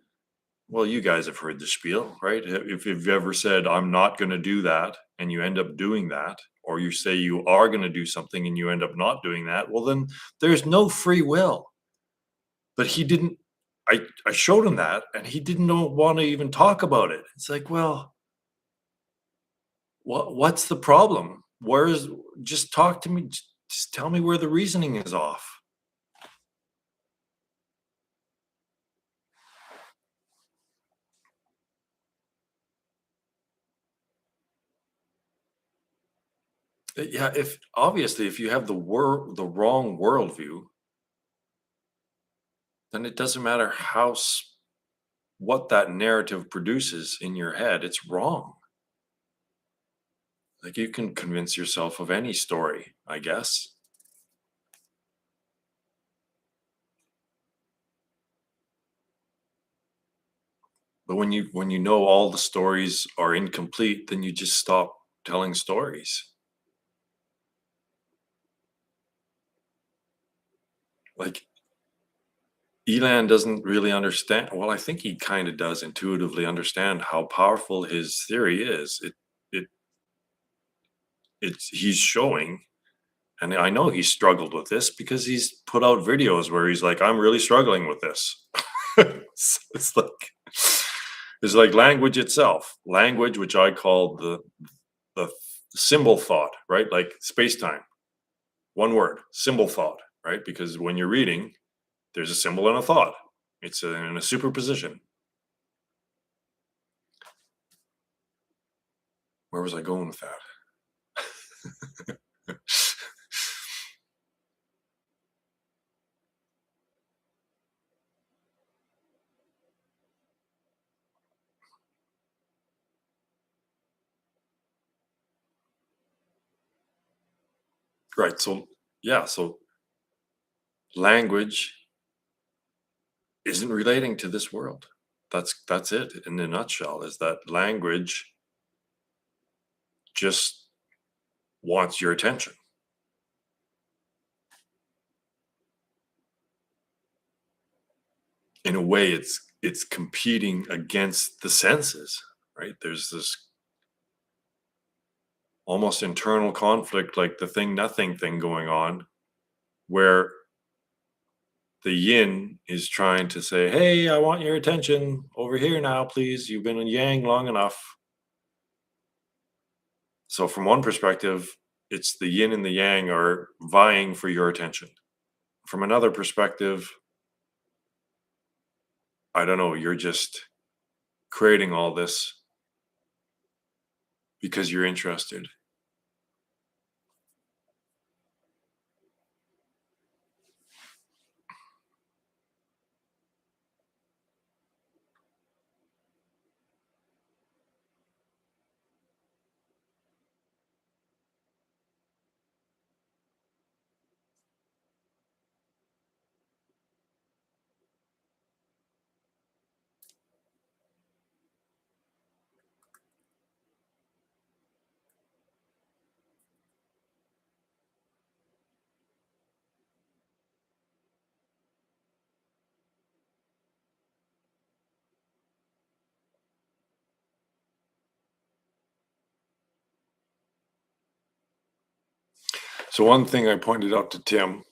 well, you guys have heard the spiel, right? If you've ever said, I'm not going to do that, and you end up doing that, or you say you are going to do something and you end up not doing that, well, then there's no free will. But he didn't, I showed him that, and he didn't want to even talk about it. It's like, well, what's the problem? where's just talk to me, just tell me where the reasoning is off. Yeah, if obviously if you have the wrong worldview, then it doesn't matter what that narrative produces in your head, it's wrong. Like you can convince yourself of any story, I guess. But when you know all the stories are incomplete, then you just stop telling stories. Like Elan doesn't really understand. Well, I think he kind of does intuitively understand how powerful his theory is. It it's he's showing, and I know he's struggled with this because he's put out videos where he's like, "I'm really struggling with this." It's like language itself, language, which I call the symbol thought, right? Like space time, one word, symbol thought, right? Because when you're reading, there's a symbol and a thought. It's in a superposition. Where was I going with that? Right. So yeah. So language isn't relating to this world. That's it in a nutshell. Is that language just wants your attention. In a way, it's competing against the senses, right? There's this almost internal conflict, like the thing nothing thing going on, where the yin is trying to say, hey, I want your attention over here now, please. You've been in yang long enough. So, from one perspective, it's the yin and the yang are vying for your attention. From another perspective, I don't know, you're just creating all this because you're interested. So, one thing I pointed out to Tim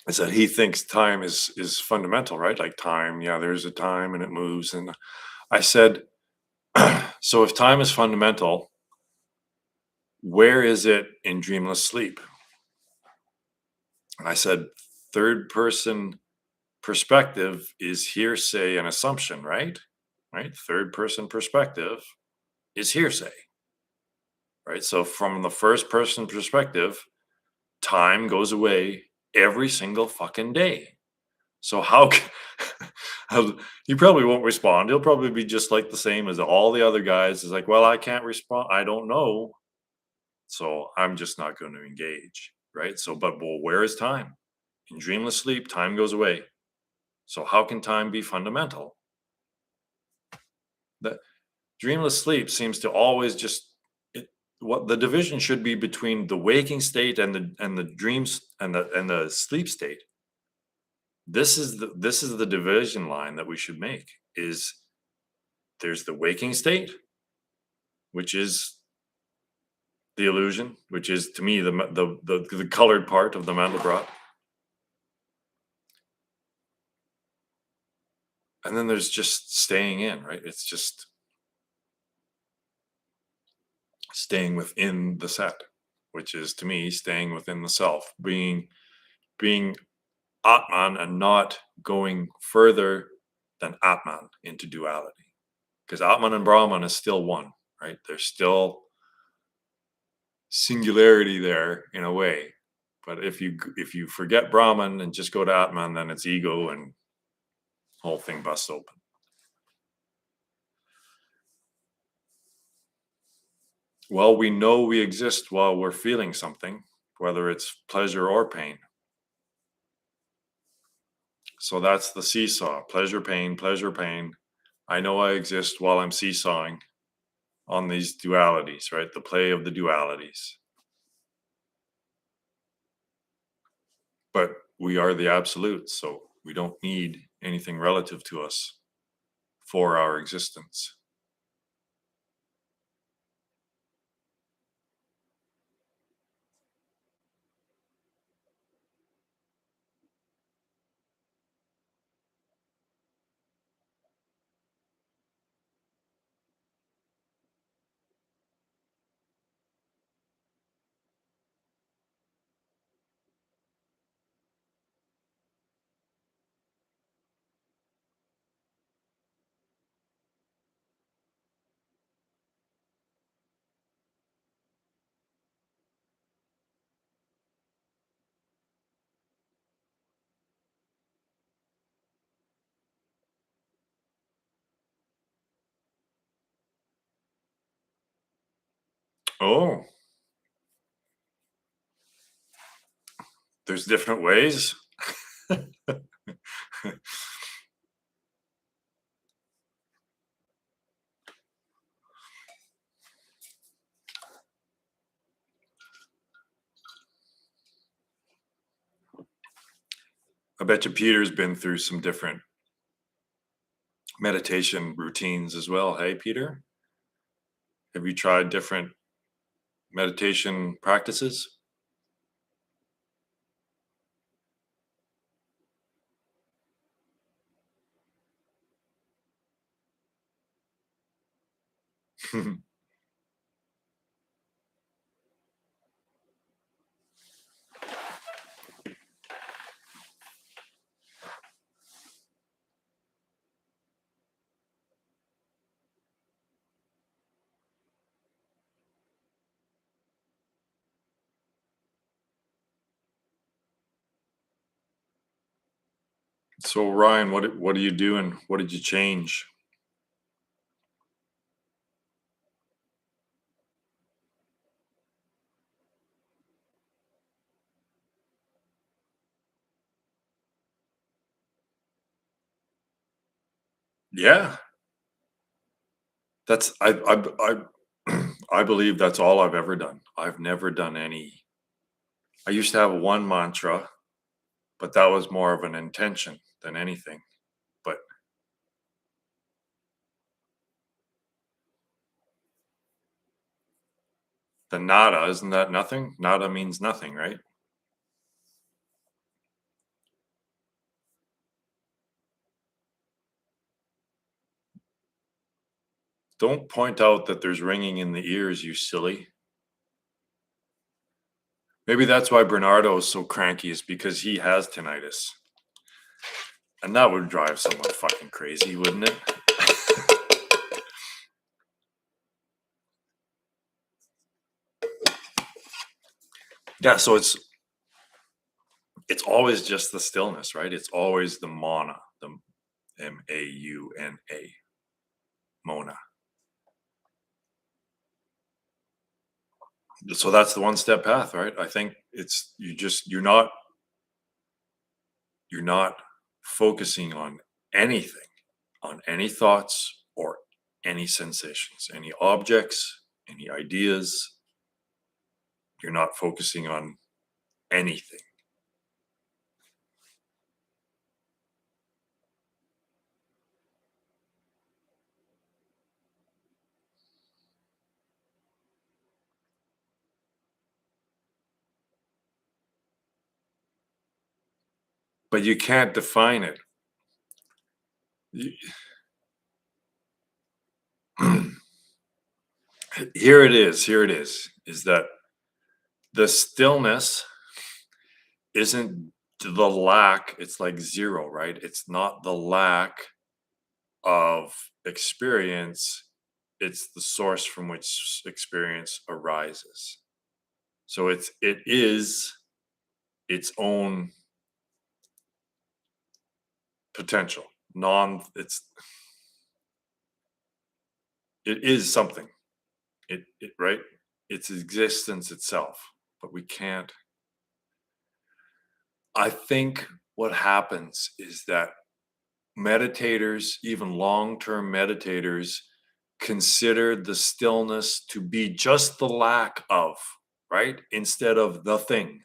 is that he thinks time is fundamental, right? Like time, yeah, there's a time and it moves. And I said, so if time is fundamental, where is it in dreamless sleep? And I said, third person perspective is hearsay and assumption, right? Right? Third person perspective is hearsay, right? So from the first person perspective, time goes away every single fucking day. So he probably won't respond. He'll probably be just like the same as all the other guys. Is like, well, I can't respond. I don't know. So I'm just not going to engage. Right. So, but well, where is time? In dreamless sleep, time goes away. So how can time be fundamental? The dreamless sleep seems to always just what the division should be between the waking state and the dreams and the sleep state. This is the division line that we should make is there's the waking state, which is the illusion, which is to me the colored part of the Mandelbrot. And then there's just staying in, right? It's just staying within the set, which is to me staying within the self, being Atman and not going further than Atman into duality. Because Atman and Brahman is still one, right? There's still singularity there in a way. But if you forget Brahman and just go to Atman, then it's ego and whole thing busts open. Well, we know we exist while we're feeling something, whether it's pleasure or pain. So that's the seesaw, pleasure, pain, pleasure, pain. I know I exist while I'm seesawing on these dualities, right? The play of the dualities. But we are the absolute, so we don't need anything relative to us for our existence. Oh, there's different ways. I bet you Peter's been through some different meditation routines as well. Hey, Peter, have you tried different meditation practices? So Ryan, what are you doing? What did you change? Yeah, that's I believe that's all I've ever done. I've never done any. I used to have one mantra, but that was more of an intention than anything. But the nada, isn't that nothing? Nada means nothing, right? Don't point out that there's ringing in the ears, you silly. Maybe that's why Bernardo is so cranky, is because he has tinnitus. And that would drive someone fucking crazy, wouldn't it? Yeah, so it's always just the stillness, right? It's always the mana, the Mauna, Mona. So that's the one step path, right? I think it's you're not focusing on anything, on any thoughts or any sensations, any objects, any ideas. You're not focusing on anything. But you can't define it. You- Here it is. Here it is that the stillness isn't the lack, it's like zero, right? It's not the lack of experience, it's the source from which experience arises. So it is its own potential. It is something. It right? It's existence itself. But we can't. I think what happens is that meditators, even long-term meditators, consider the stillness to be just the lack of, right? Instead of the thing.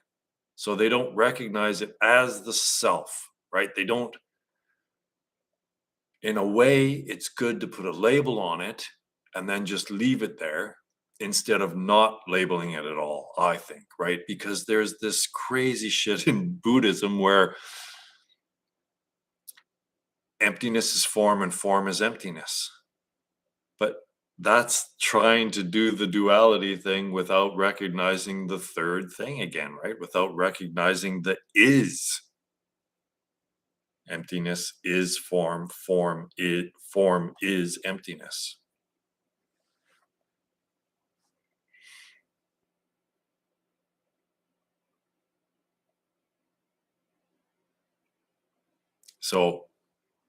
So they don't recognize it as the self, right? They don't, in a way, it's good to put a label on it and then just leave it there instead of not labeling it at all, I think, right? Because there's this crazy shit in Buddhism where emptiness is form and form is emptiness. But that's trying to do the duality thing without recognizing the third thing again, right? Without recognizing the is. Emptiness is form, form is emptiness. So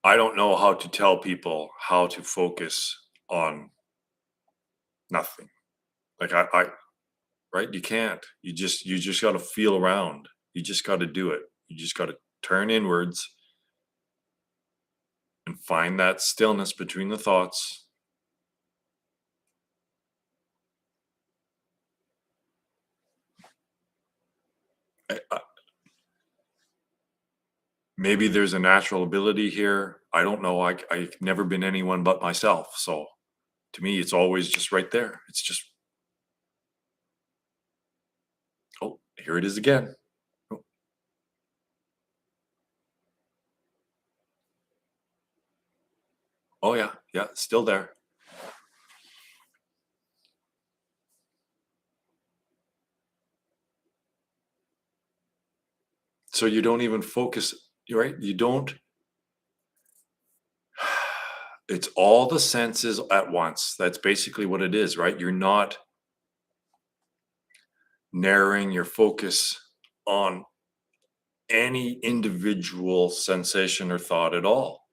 I don't know how to tell people how to focus on nothing. Like I right? You can't. You just got to feel around. You just got to do it. You just got to turn inwards and find that stillness between the thoughts. Maybe there's a natural ability here. I don't know. I've never been anyone but myself. So to me, it's always just right there. It's just, oh, here it is again. Oh, oh yeah, yeah, still there. So you don't even focus, right? You don't, it's all the senses at once. That's basically what it is, right? You're not narrowing your focus on any individual sensation or thought at all.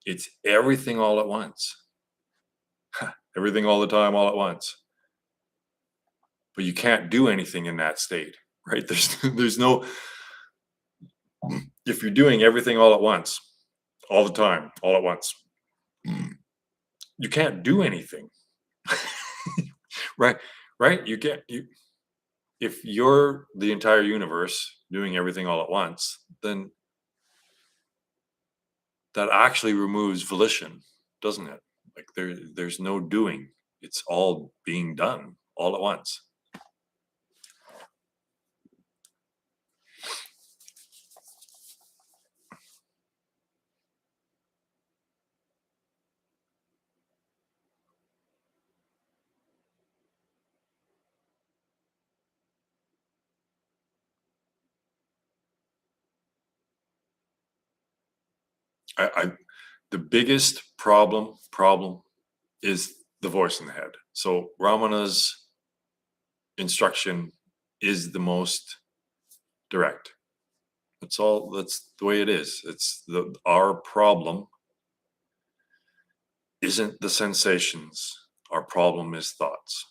It's everything all at once, everything all the time, all at once. But you can't do anything in that state, right? There's no, if you're doing everything all at once, all the time, all at once, you can't do anything. Right? Right? You can't you if you're the entire universe doing everything all at once, then that actually removes volition, doesn't it? Like there's no doing. It's all being done all at once. I the biggest problem is the voice in the head. So Ramana's instruction is the most direct. That's the way it is. It's our problem isn't the sensations. Our problem is thoughts.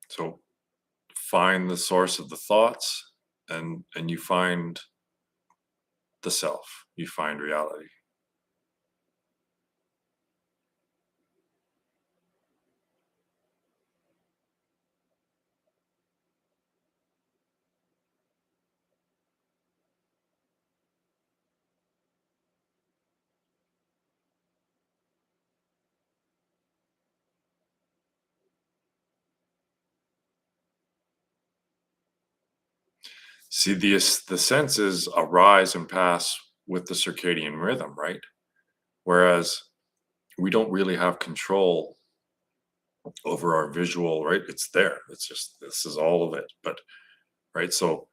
So find the source of the thoughts and you find the self. You find reality. See the senses arise and pass with the circadian rhythm, right? Whereas we don't really have control over our visual, right? It's there. It's just this is all of it. But right, so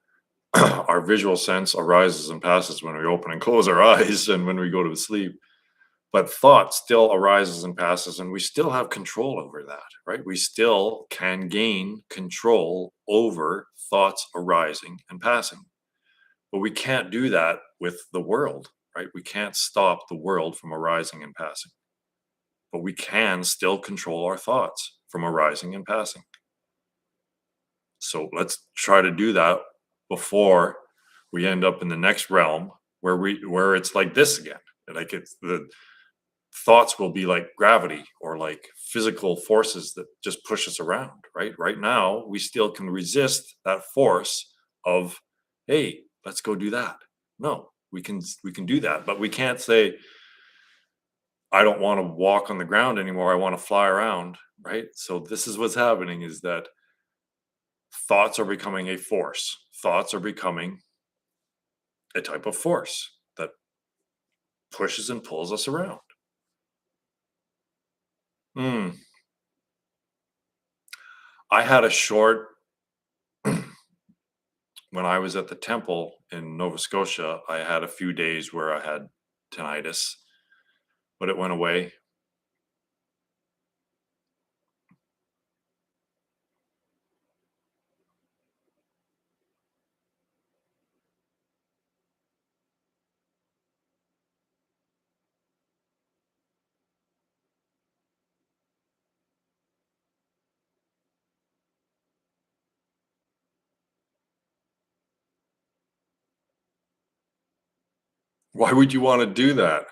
our visual sense arises and passes when we open and close our eyes and when we go to sleep. But thought still arises and passes, and we still have control over that, right? We still can gain control over thoughts arising and passing. But we can't do that with the world, right? We can't stop the world from arising and passing, but we can still control our thoughts from arising and passing. So let's try to do that before we end up in the next realm where it's like this again. Like it's the thoughts will be like gravity or like physical forces that just push us around, right? Right now, we still can resist that force of, hey, let's go do that. No, we can do that, but we can't say, I don't want to walk on the ground anymore. I want to fly around, right? So this is what's happening is that thoughts are becoming a force. Thoughts are becoming a type of force that pushes and pulls us around. Hmm. I had a short when I was at the temple in Nova Scotia, I had a few days where I had tinnitus, but it went away. Why would you want to do that?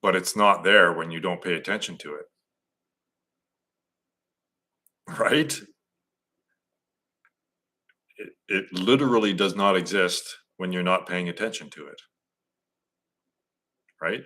But it's not there when you don't pay attention to it, right? It literally does not exist when you're not paying attention to it, right?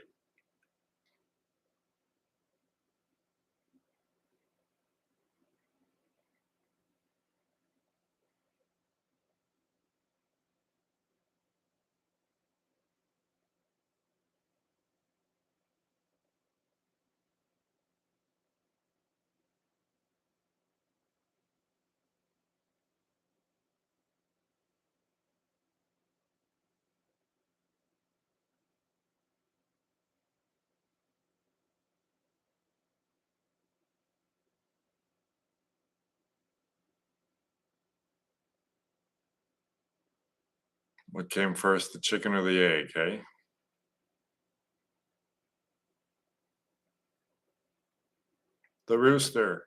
What came first, the chicken or the egg, hey? The rooster.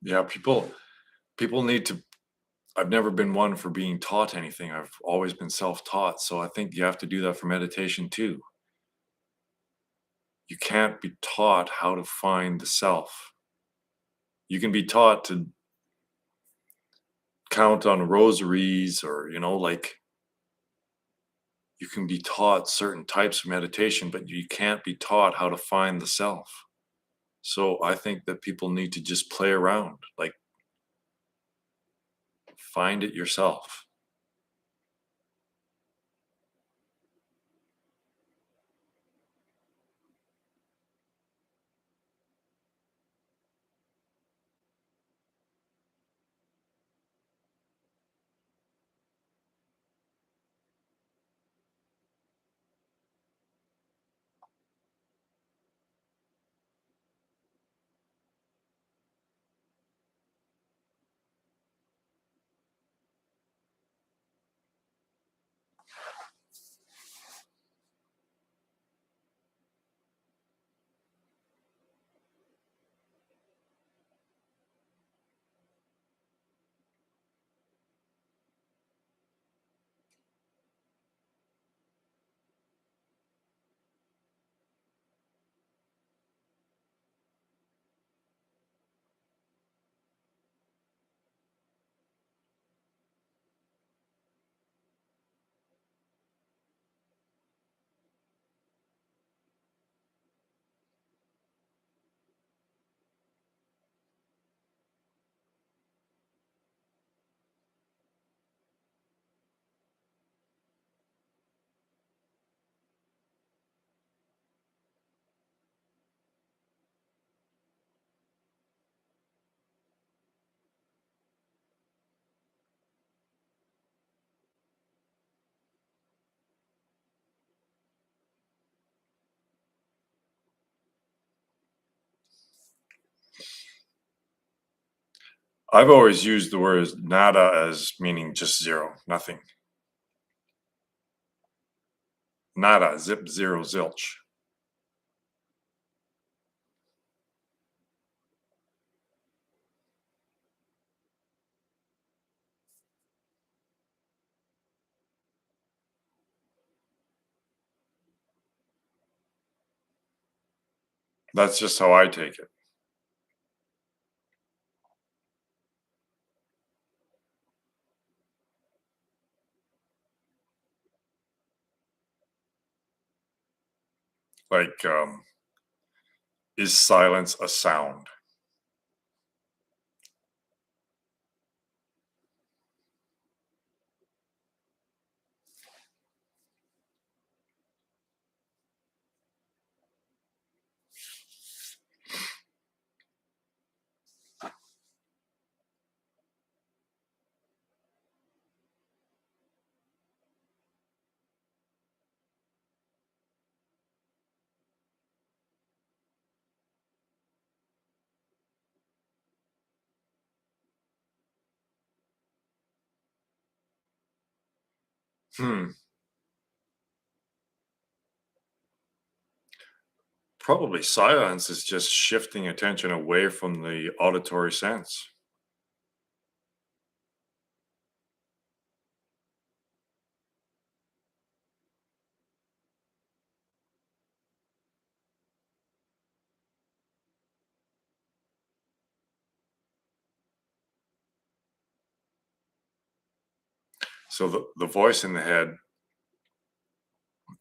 Yeah, people need to I've never been one for being taught anything. I've always been self-taught, so I think you have to do that for meditation too. You can't be taught how to find the self. You can be taught to count on rosaries or, like you can be taught certain types of meditation, but you can't be taught how to find the self. So I think that people need to just play around, like find it yourself. I've always used the word nada as meaning just zero, nothing. Nada, zip, zero, zilch. That's just how I take it. Like, is silence a sound? Hmm. Probably silence is just shifting attention away from the auditory sense. So the voice in the head,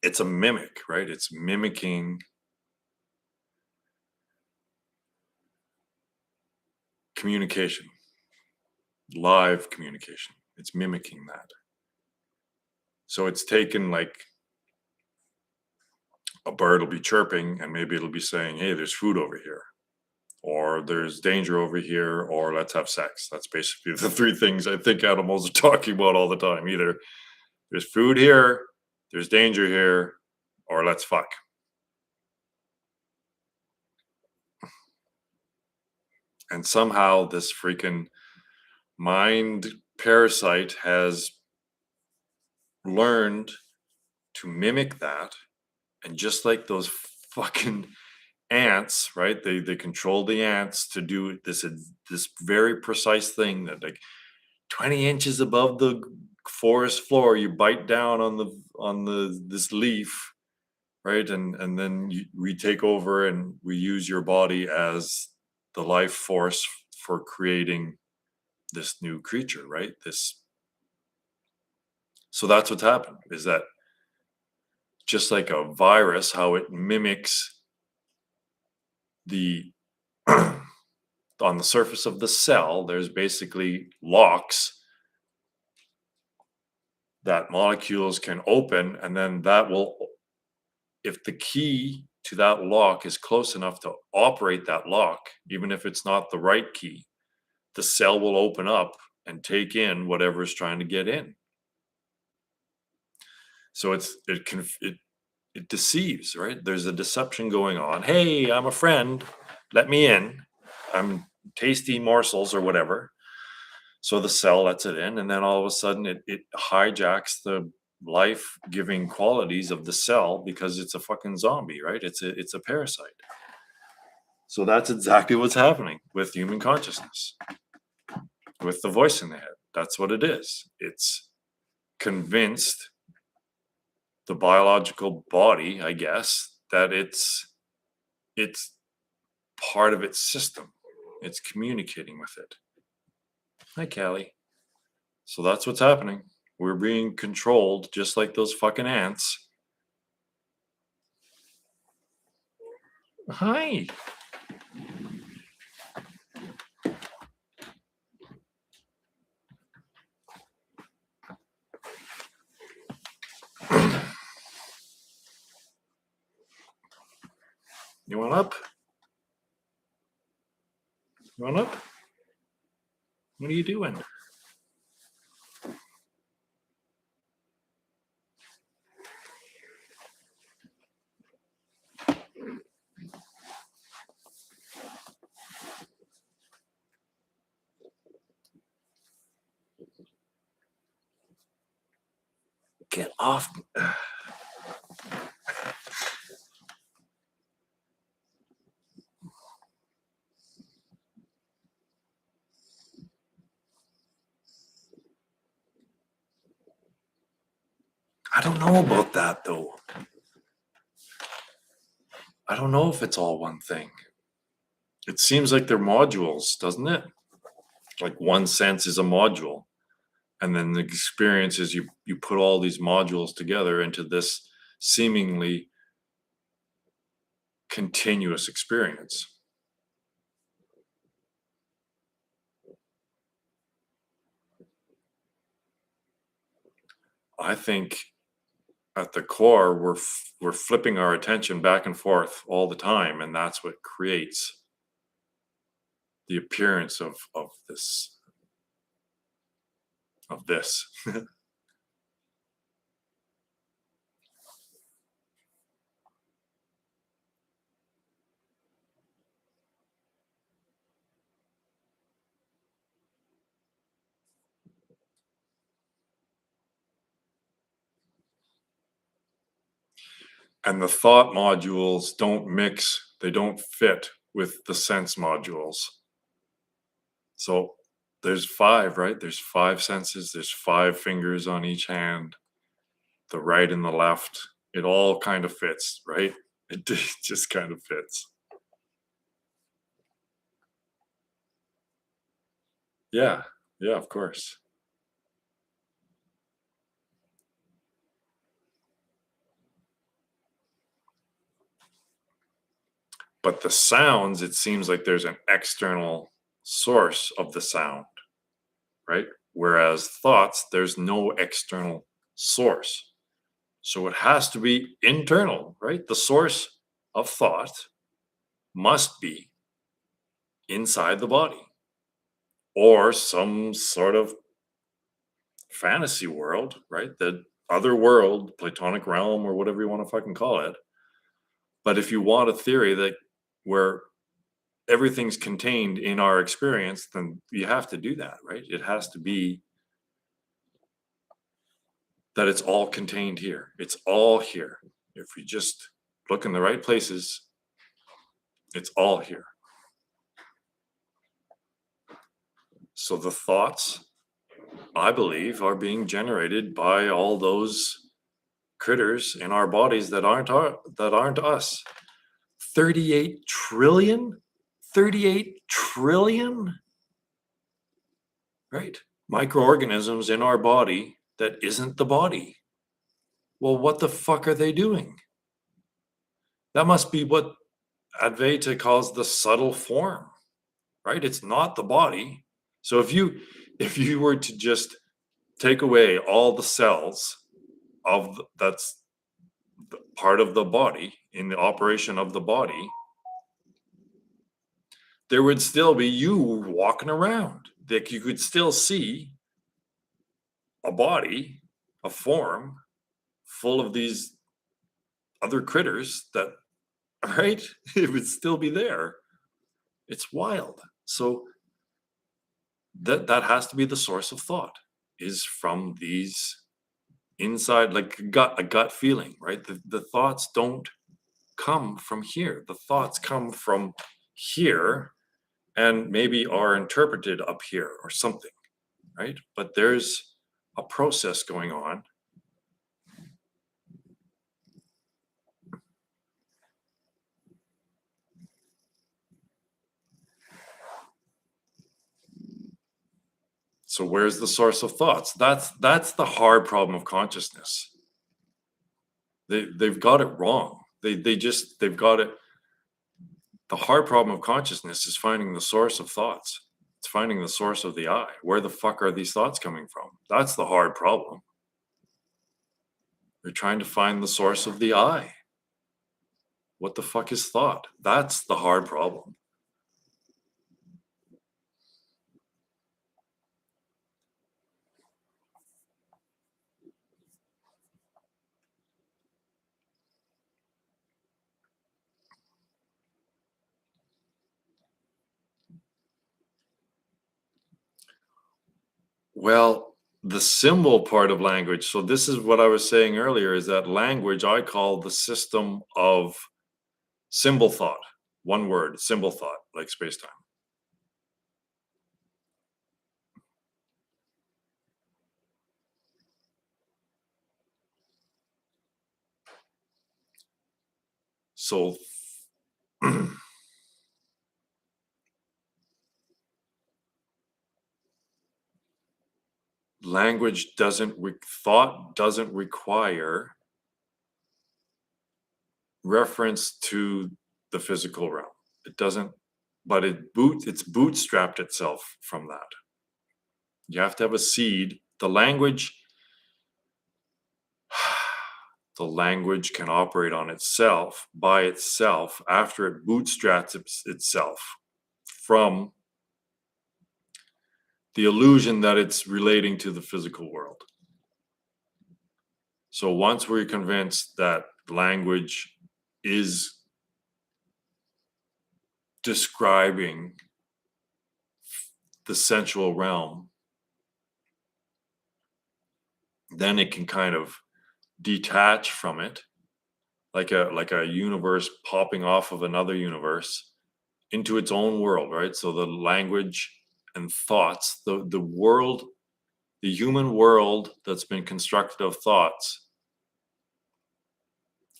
it's a mimic, right? It's mimicking communication, live communication. It's mimicking that. So it's taken like a bird will be chirping and maybe it'll be saying, hey, there's food over here, or there's danger over here, or let's have sex. That's basically the three things I think animals are talking about all the time. Either there's food here, there's danger here, or let's fuck. And somehow this freaking mind parasite has learned to mimic that. And just like those fucking ants, right? They control the ants to do this very precise thing that like 20 inches above the forest floor, you bite down on the this leaf, right? And then we take over and we use your body as the life force for creating this new creature, right? This so that's what's happened is that just like a virus, how it mimics the on the surface of the cell, there's basically locks that molecules can open, and then that will, if the key to that lock is close enough to operate that lock, even if it's not the right key, the cell will open up and take in whatever is trying to get in. So it deceives, right? There's a deception going on. Hey, I'm a friend. Let me in. I'm tasty morsels or whatever. So the cell lets it in, and then all of a sudden it hijacks the life-giving qualities of the cell because it's a fucking zombie, right? It's a parasite. So that's exactly what's happening with human consciousness, with the voice in the head. That's what it is. It's convinced the biological body, I guess, that it's part of its system. It's communicating with it. Hi, Callie. So that's what's happening. We're being controlled just like those fucking ants. Hi. You want up? You want up? What are you doing? often. I don't know about that though. I don't know if it's all one thing. It seems like they're modules, doesn't it? Like one sense is a module. And then the experience is you put all these modules together into this seemingly continuous experience. I think at the core we're flipping our attention back and forth all the time, and that's what creates the appearance of this. And the thought modules don't mix, they don't fit with the sense modules. So there's five, right? There's five senses, there's five fingers on each hand, the right and the left. It all kind of fits, right? It just kind of fits. Yeah, yeah, of course. But the sounds, it seems like there's an external source of the sound, right? Whereas thoughts, there's no external source. So it has to be internal, right? The source of thought must be inside the body or some sort of fantasy world, right? The other world, Platonic realm, or whatever you want to fucking call it. But if you want a theory that where everything's contained in our experience, then you have to do that, right? It has to be that it's all contained here. It's all here. If we just look in the right places, it's all here. So the thoughts, I believe, are being generated by all those critters in our bodies that aren't us. 38 trillion? 38 trillion? Right? Microorganisms in our body that isn't the body. Well, what the fuck are they doing? That must be what Advaita calls the subtle form, right? It's not the body. So if you were to just take away all the cells of that's part of the body in the operation of the body, there would still be you walking around. Like you could still see a body, a form full of these other critters that, right? It would still be there. It's wild. So that has to be the source of thought, is from these inside, like a gut feeling, right? The thoughts don't come from here. The thoughts come from here and maybe are interpreted up here or something, right? But there's a process going on. So where's the source of thoughts? That's the hard problem of consciousness. They've got it wrong. They've got it. The hard problem of consciousness is finding the source of thoughts. It's finding the source of the I. Where the fuck are these thoughts coming from? That's the hard problem. They're trying to find the source of the I. What the fuck is thought? That's the hard problem. Well, the symbol part of language. So this is what I was saying earlier, is that language I call the system of symbol thought. One word, symbol thought, like space-time. So thought doesn't require reference to the physical realm. It doesn't, but it's bootstrapped itself from that. You have to have a seed. The language can operate on itself by itself after it bootstraps itself from the illusion that it's relating to the physical world. So once we're convinced that language is describing the sensual realm, then it can kind of detach from it, like a universe popping off of another universe into its own world, right? So the language and thoughts, the world, the human world that's been constructed of thoughts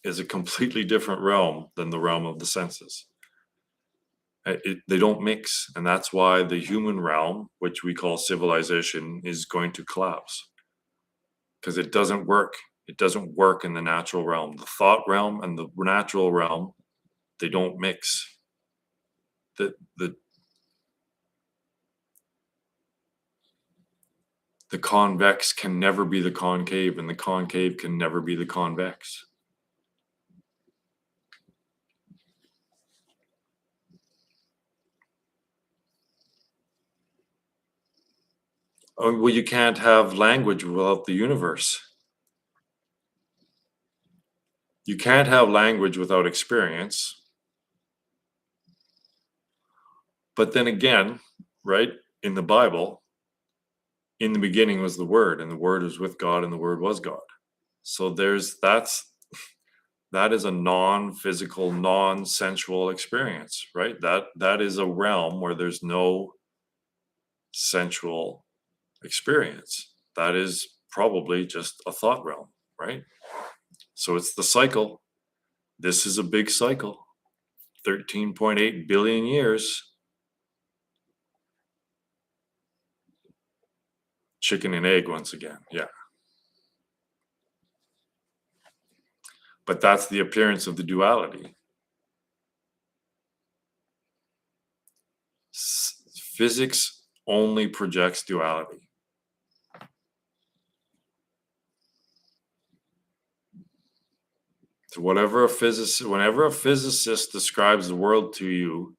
is a completely different realm than the realm of the senses. They don't mix, and that's why the human realm, which we call civilization, is going to collapse, because it doesn't work. It doesn't work in the natural realm. The thought realm and the natural realm, they don't mix. The convex can never be the concave, and the concave can never be the convex. Oh, well, you can't have language without the universe. You can't have language without experience. But then again, right, in the Bible, in the beginning was the Word, and the Word was with God, and the Word was God. So that is a non-physical, non-sensual experience, right? That is a realm where there's no sensual experience. That is probably just a thought realm, right? So it's the cycle. This is a big cycle. 13.8 billion years. Chicken and egg once again. Yeah. But that's the appearance of the duality. Physics only projects duality. So whenever a physicist describes the world to you,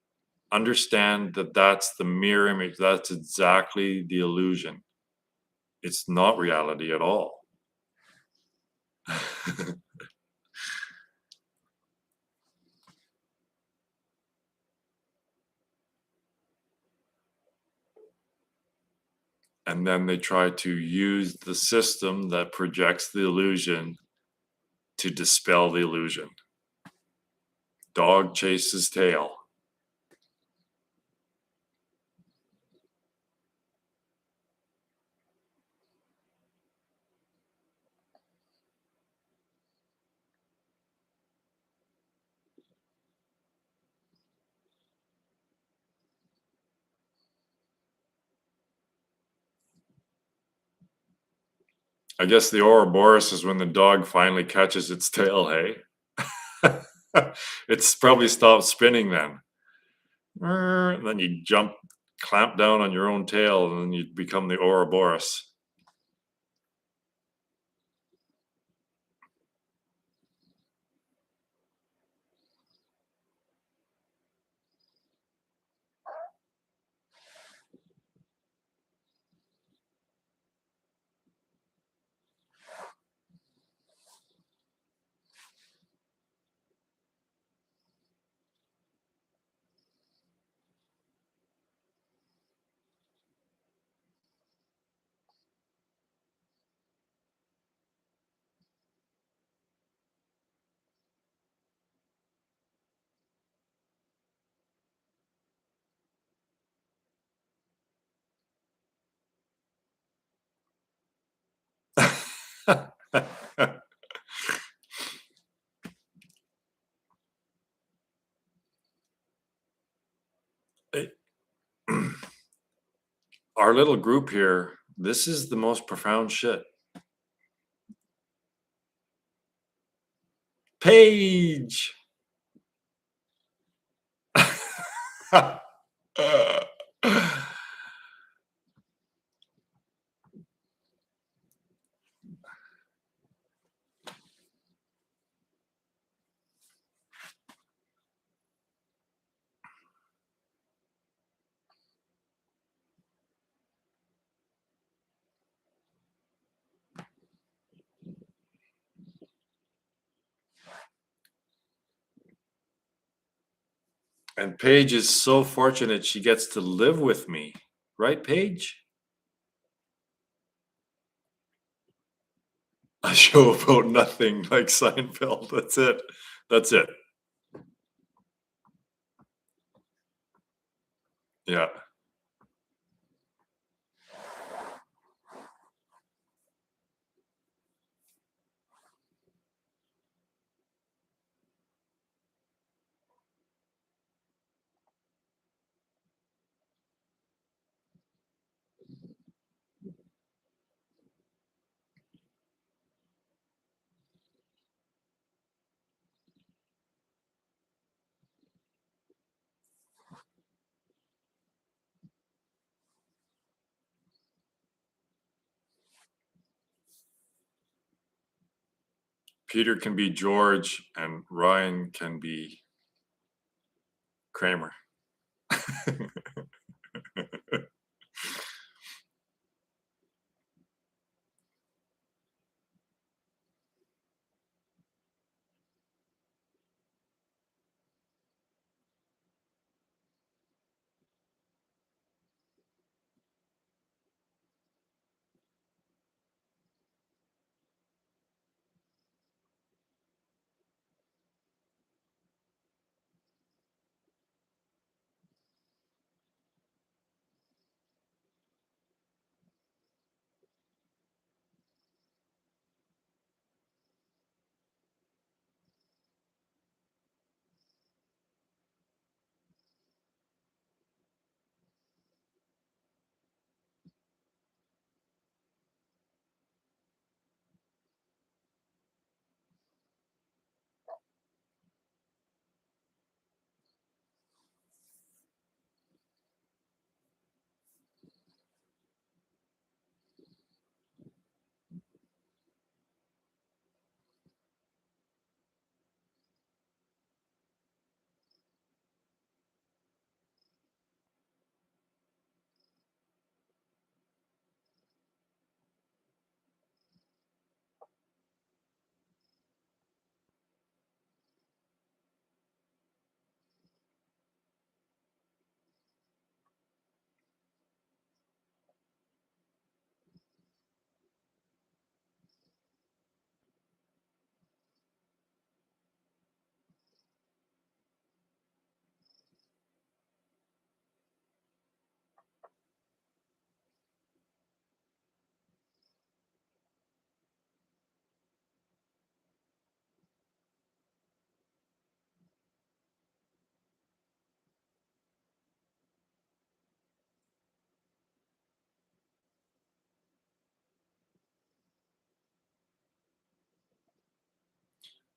understand that that's the mirror image. That's exactly the illusion. It's not reality at all. And then they try to use the system that projects the illusion to dispel the illusion. Dog chases tail. I guess the Ouroboros is when the dog finally catches its tail, hey? It's probably stopped spinning then. And then you clamp down on your own tail, and then you become the Ouroboros. It- Our little group here, this is the most profound shit. Paige. And Paige is so fortunate she gets to live with me. Right, Paige? A show about nothing like Seinfeld. That's it. That's it. Yeah. Peter can be George and Ryan can be Kramer.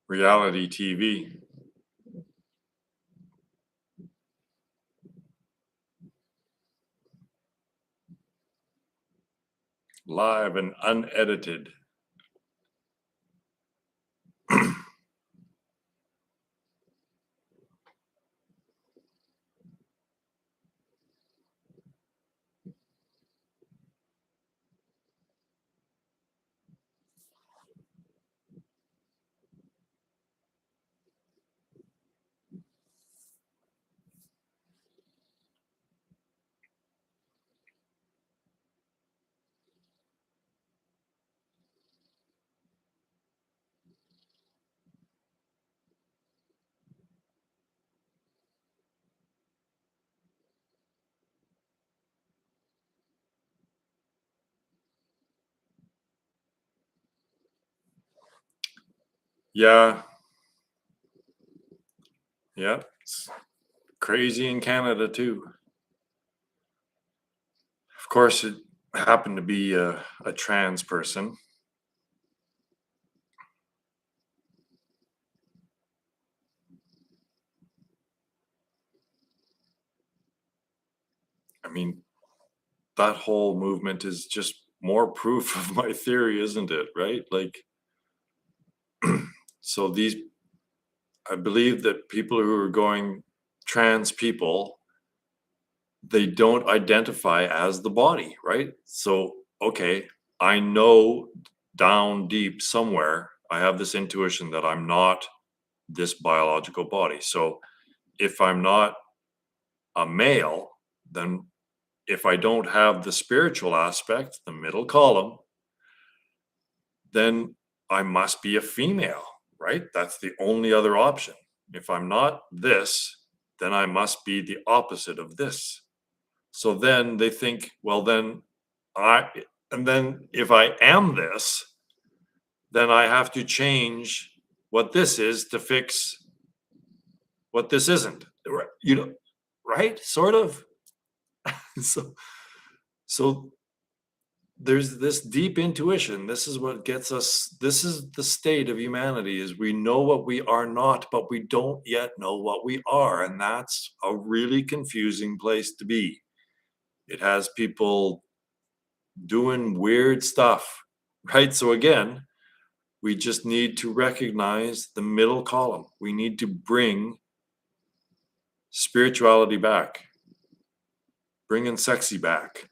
Reality TV. Live and unedited. Yeah, yeah. It's crazy in Canada too. Of course, it happened to be a trans person. I mean, that whole movement is just more proof of my theory, isn't it? Right? Like, so these, I believe that people who are going trans people, they don't identify as the body, right? So, okay, I know down deep somewhere, I have this intuition that I'm not this biological body. So, if I'm not a male, then if I don't have the spiritual aspect, the middle column, then I must be a female, right? That's the only other option. If I'm not this, then I must be the opposite of this. So then they think, well, then I, and then if I am this, then I have to change what this is to fix what this isn't. You know, right? Sort of. So, so there's this deep intuition. This is what gets us. This is the state of humanity: is we know what we are not, but we don't yet know what we are, and that's a really confusing place to be. It has people doing weird stuff, right? So again, we just need to recognize the middle column. We need to bring spirituality back, bringing sexy back.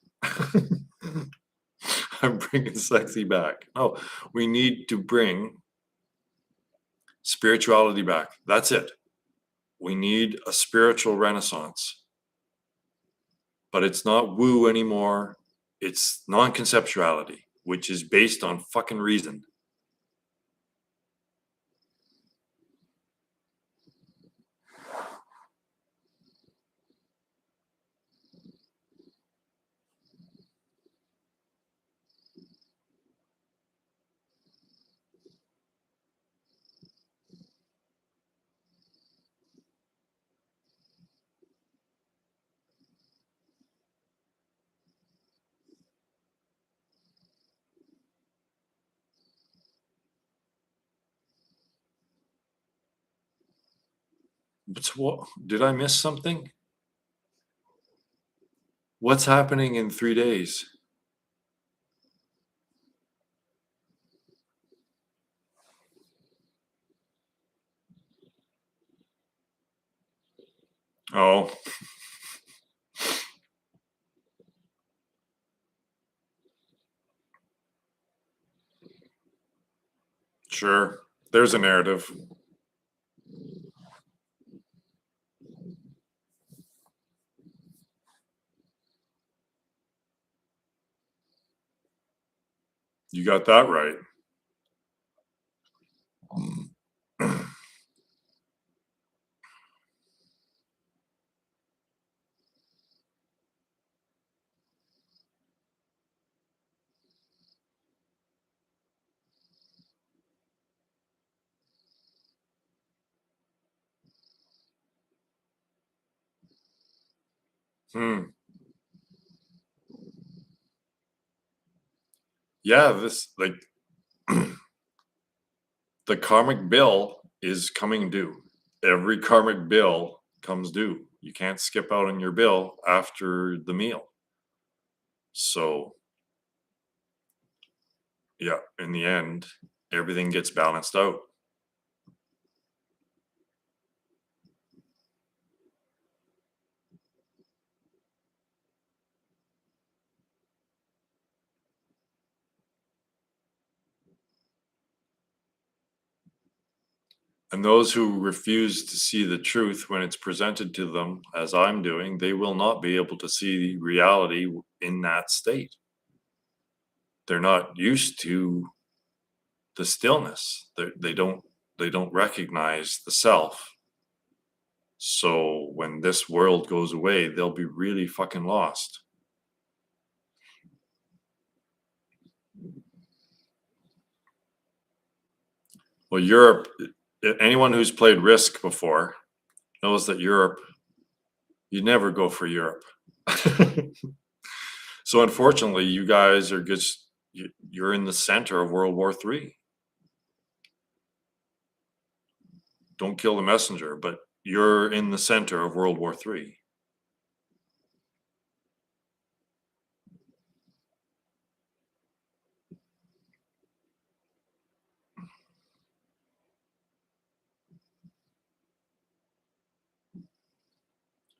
I'm bringing sexy back. No, we need to bring spirituality back. That's it. We need a spiritual renaissance, but it's not woo anymore. It's non conceptuality, which is based on fucking reason. But what did I miss something? What's happening in 3 days? Oh, sure. There's a narrative. You got that right. Hmm. Yeah, this like the karmic bill is coming due. Every karmic bill comes due. You can't skip out on your bill after the meal. So, yeah, in the end, everything gets balanced out. And those who refuse to see the truth when it's presented to them, as I'm doing, they will not be able to see reality in that state. They're not used to the stillness. They don't recognize the self. So when this world goes away, they'll be really fucking lost. Well, Europe, anyone who's played Risk before knows that Europe, you never go for Europe. So unfortunately, you guys are just, you're in the center of World War III. Don't kill the messenger, but you're in the center of World War III.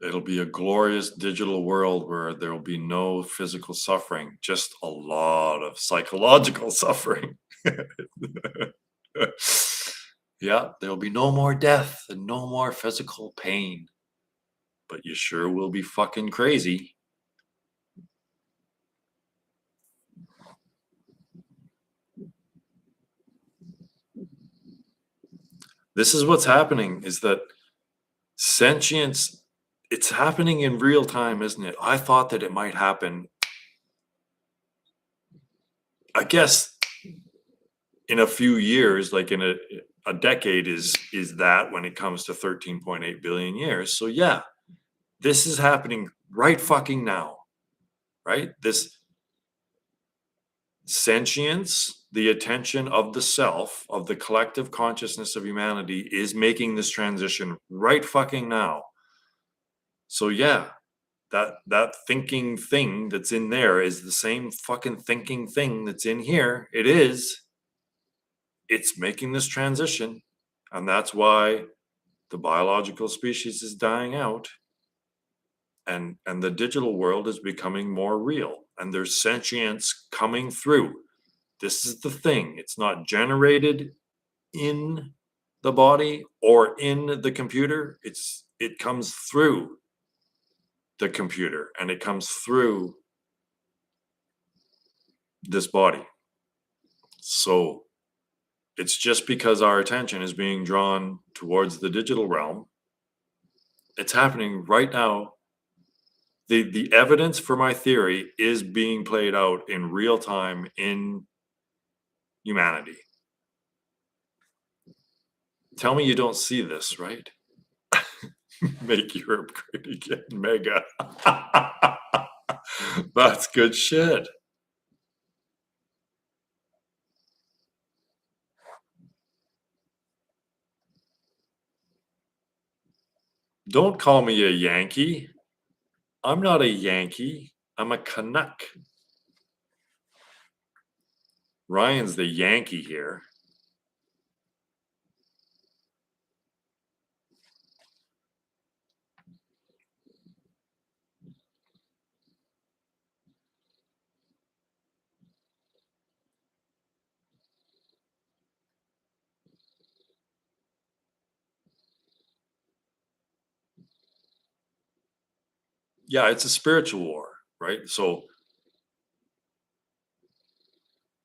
It'll be a glorious digital world where there will be no physical suffering, just a lot of psychological suffering. Yeah, there'll be no more death and no more physical pain, but you sure will be fucking crazy. This is what's happening, is that sentience, it's happening in real time, isn't it? I thought that it might happen, I guess, in a few years, like in a decade is that when it comes to 13.8 billion years. So yeah, this is happening right fucking now, right? This sentience, the attention of the self, of the collective consciousness of humanity, is making this transition right fucking now. So yeah, that thinking thing that's in there is the same fucking thinking thing that's in here. It's making this transition, and that's why the biological species is dying out, and the digital world is becoming more real, and there's sentience coming through. This is the thing, it's not generated in the body or in the computer, it comes through the computer, and it comes through this body. So it's just because our attention is being drawn towards the digital realm, it's happening right now. The evidence for my theory is being played out in real time in humanity. Tell me you don't see this, right? Make Europe great again, mega. That's good shit. Don't call me a Yankee. I'm not a Yankee. I'm a Canuck. Ryan's the Yankee here. Yeah, it's a spiritual war, right? So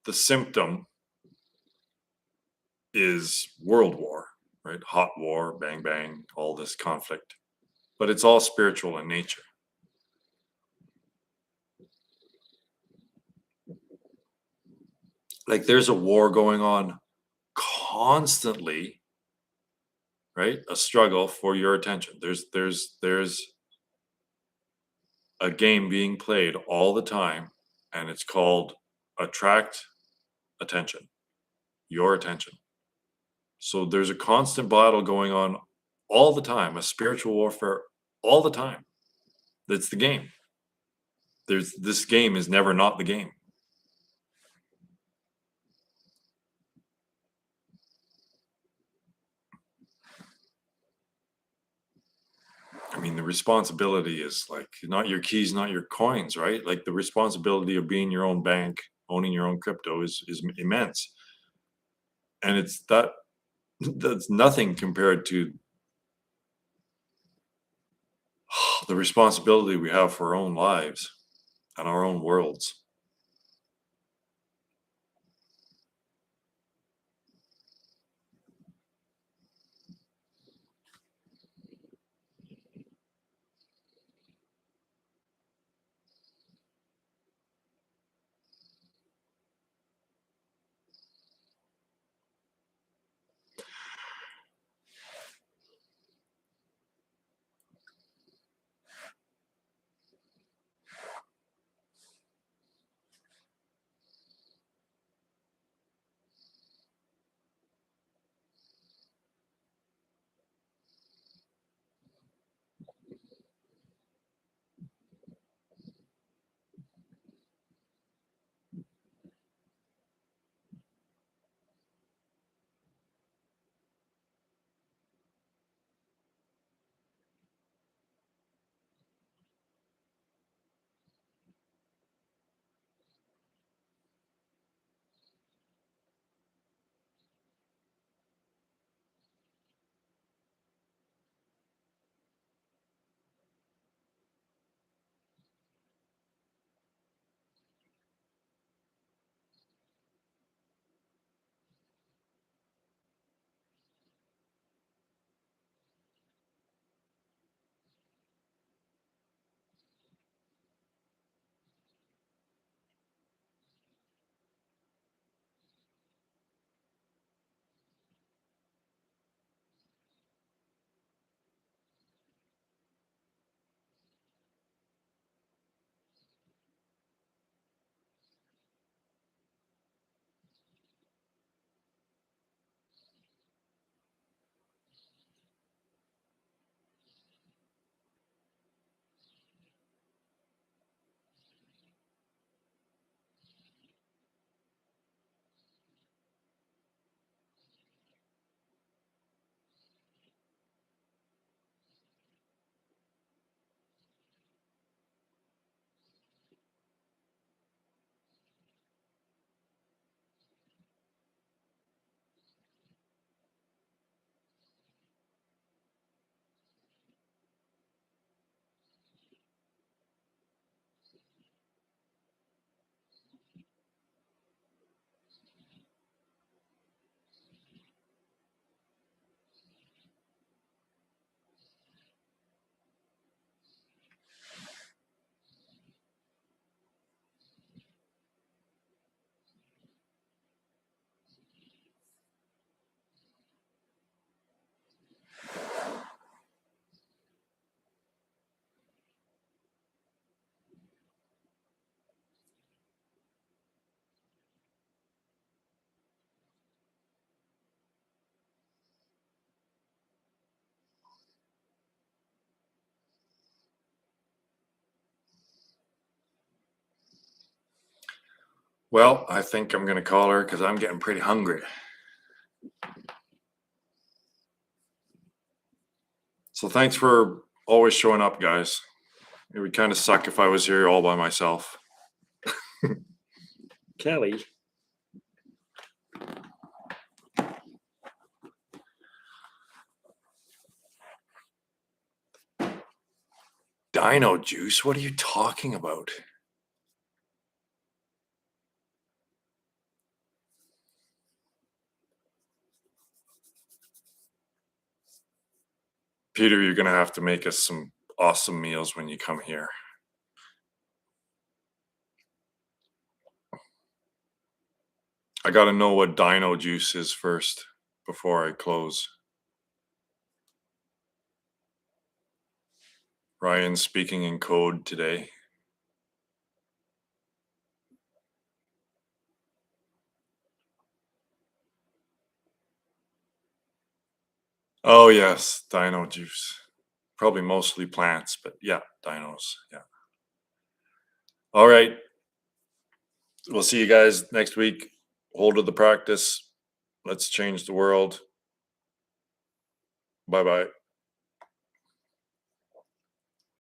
the symptom is world war, right? Hot war, bang, bang, all this conflict. But it's all spiritual in nature. Like there's a war going on constantly, right? A struggle for your attention. There's a game being played all the time, and it's called attract attention, your attention. So there's a constant battle going on all the time, a spiritual warfare all the time. That's the game. There's this game is never not the game. I mean, the responsibility is like not your keys, not your coins, right? Like the responsibility of being your own bank, owning your own crypto is immense. And it's that's nothing compared to the responsibility we have for our own lives and our own worlds. Well, I think I'm gonna call her because I'm getting pretty hungry. So thanks for always showing up, guys. It would kind of suck if I was here all by myself. Kelly. Dino juice? What are you talking about? Peter, you're gonna have to make us some awesome meals when you come here. I gotta know what dino juice is first before I close. Ryan's speaking in code today. Oh yes, dino juice. Probably mostly plants, but yeah, dinos. Yeah. All right. We'll see you guys next week. Hold to the practice. Let's change the world. Bye bye.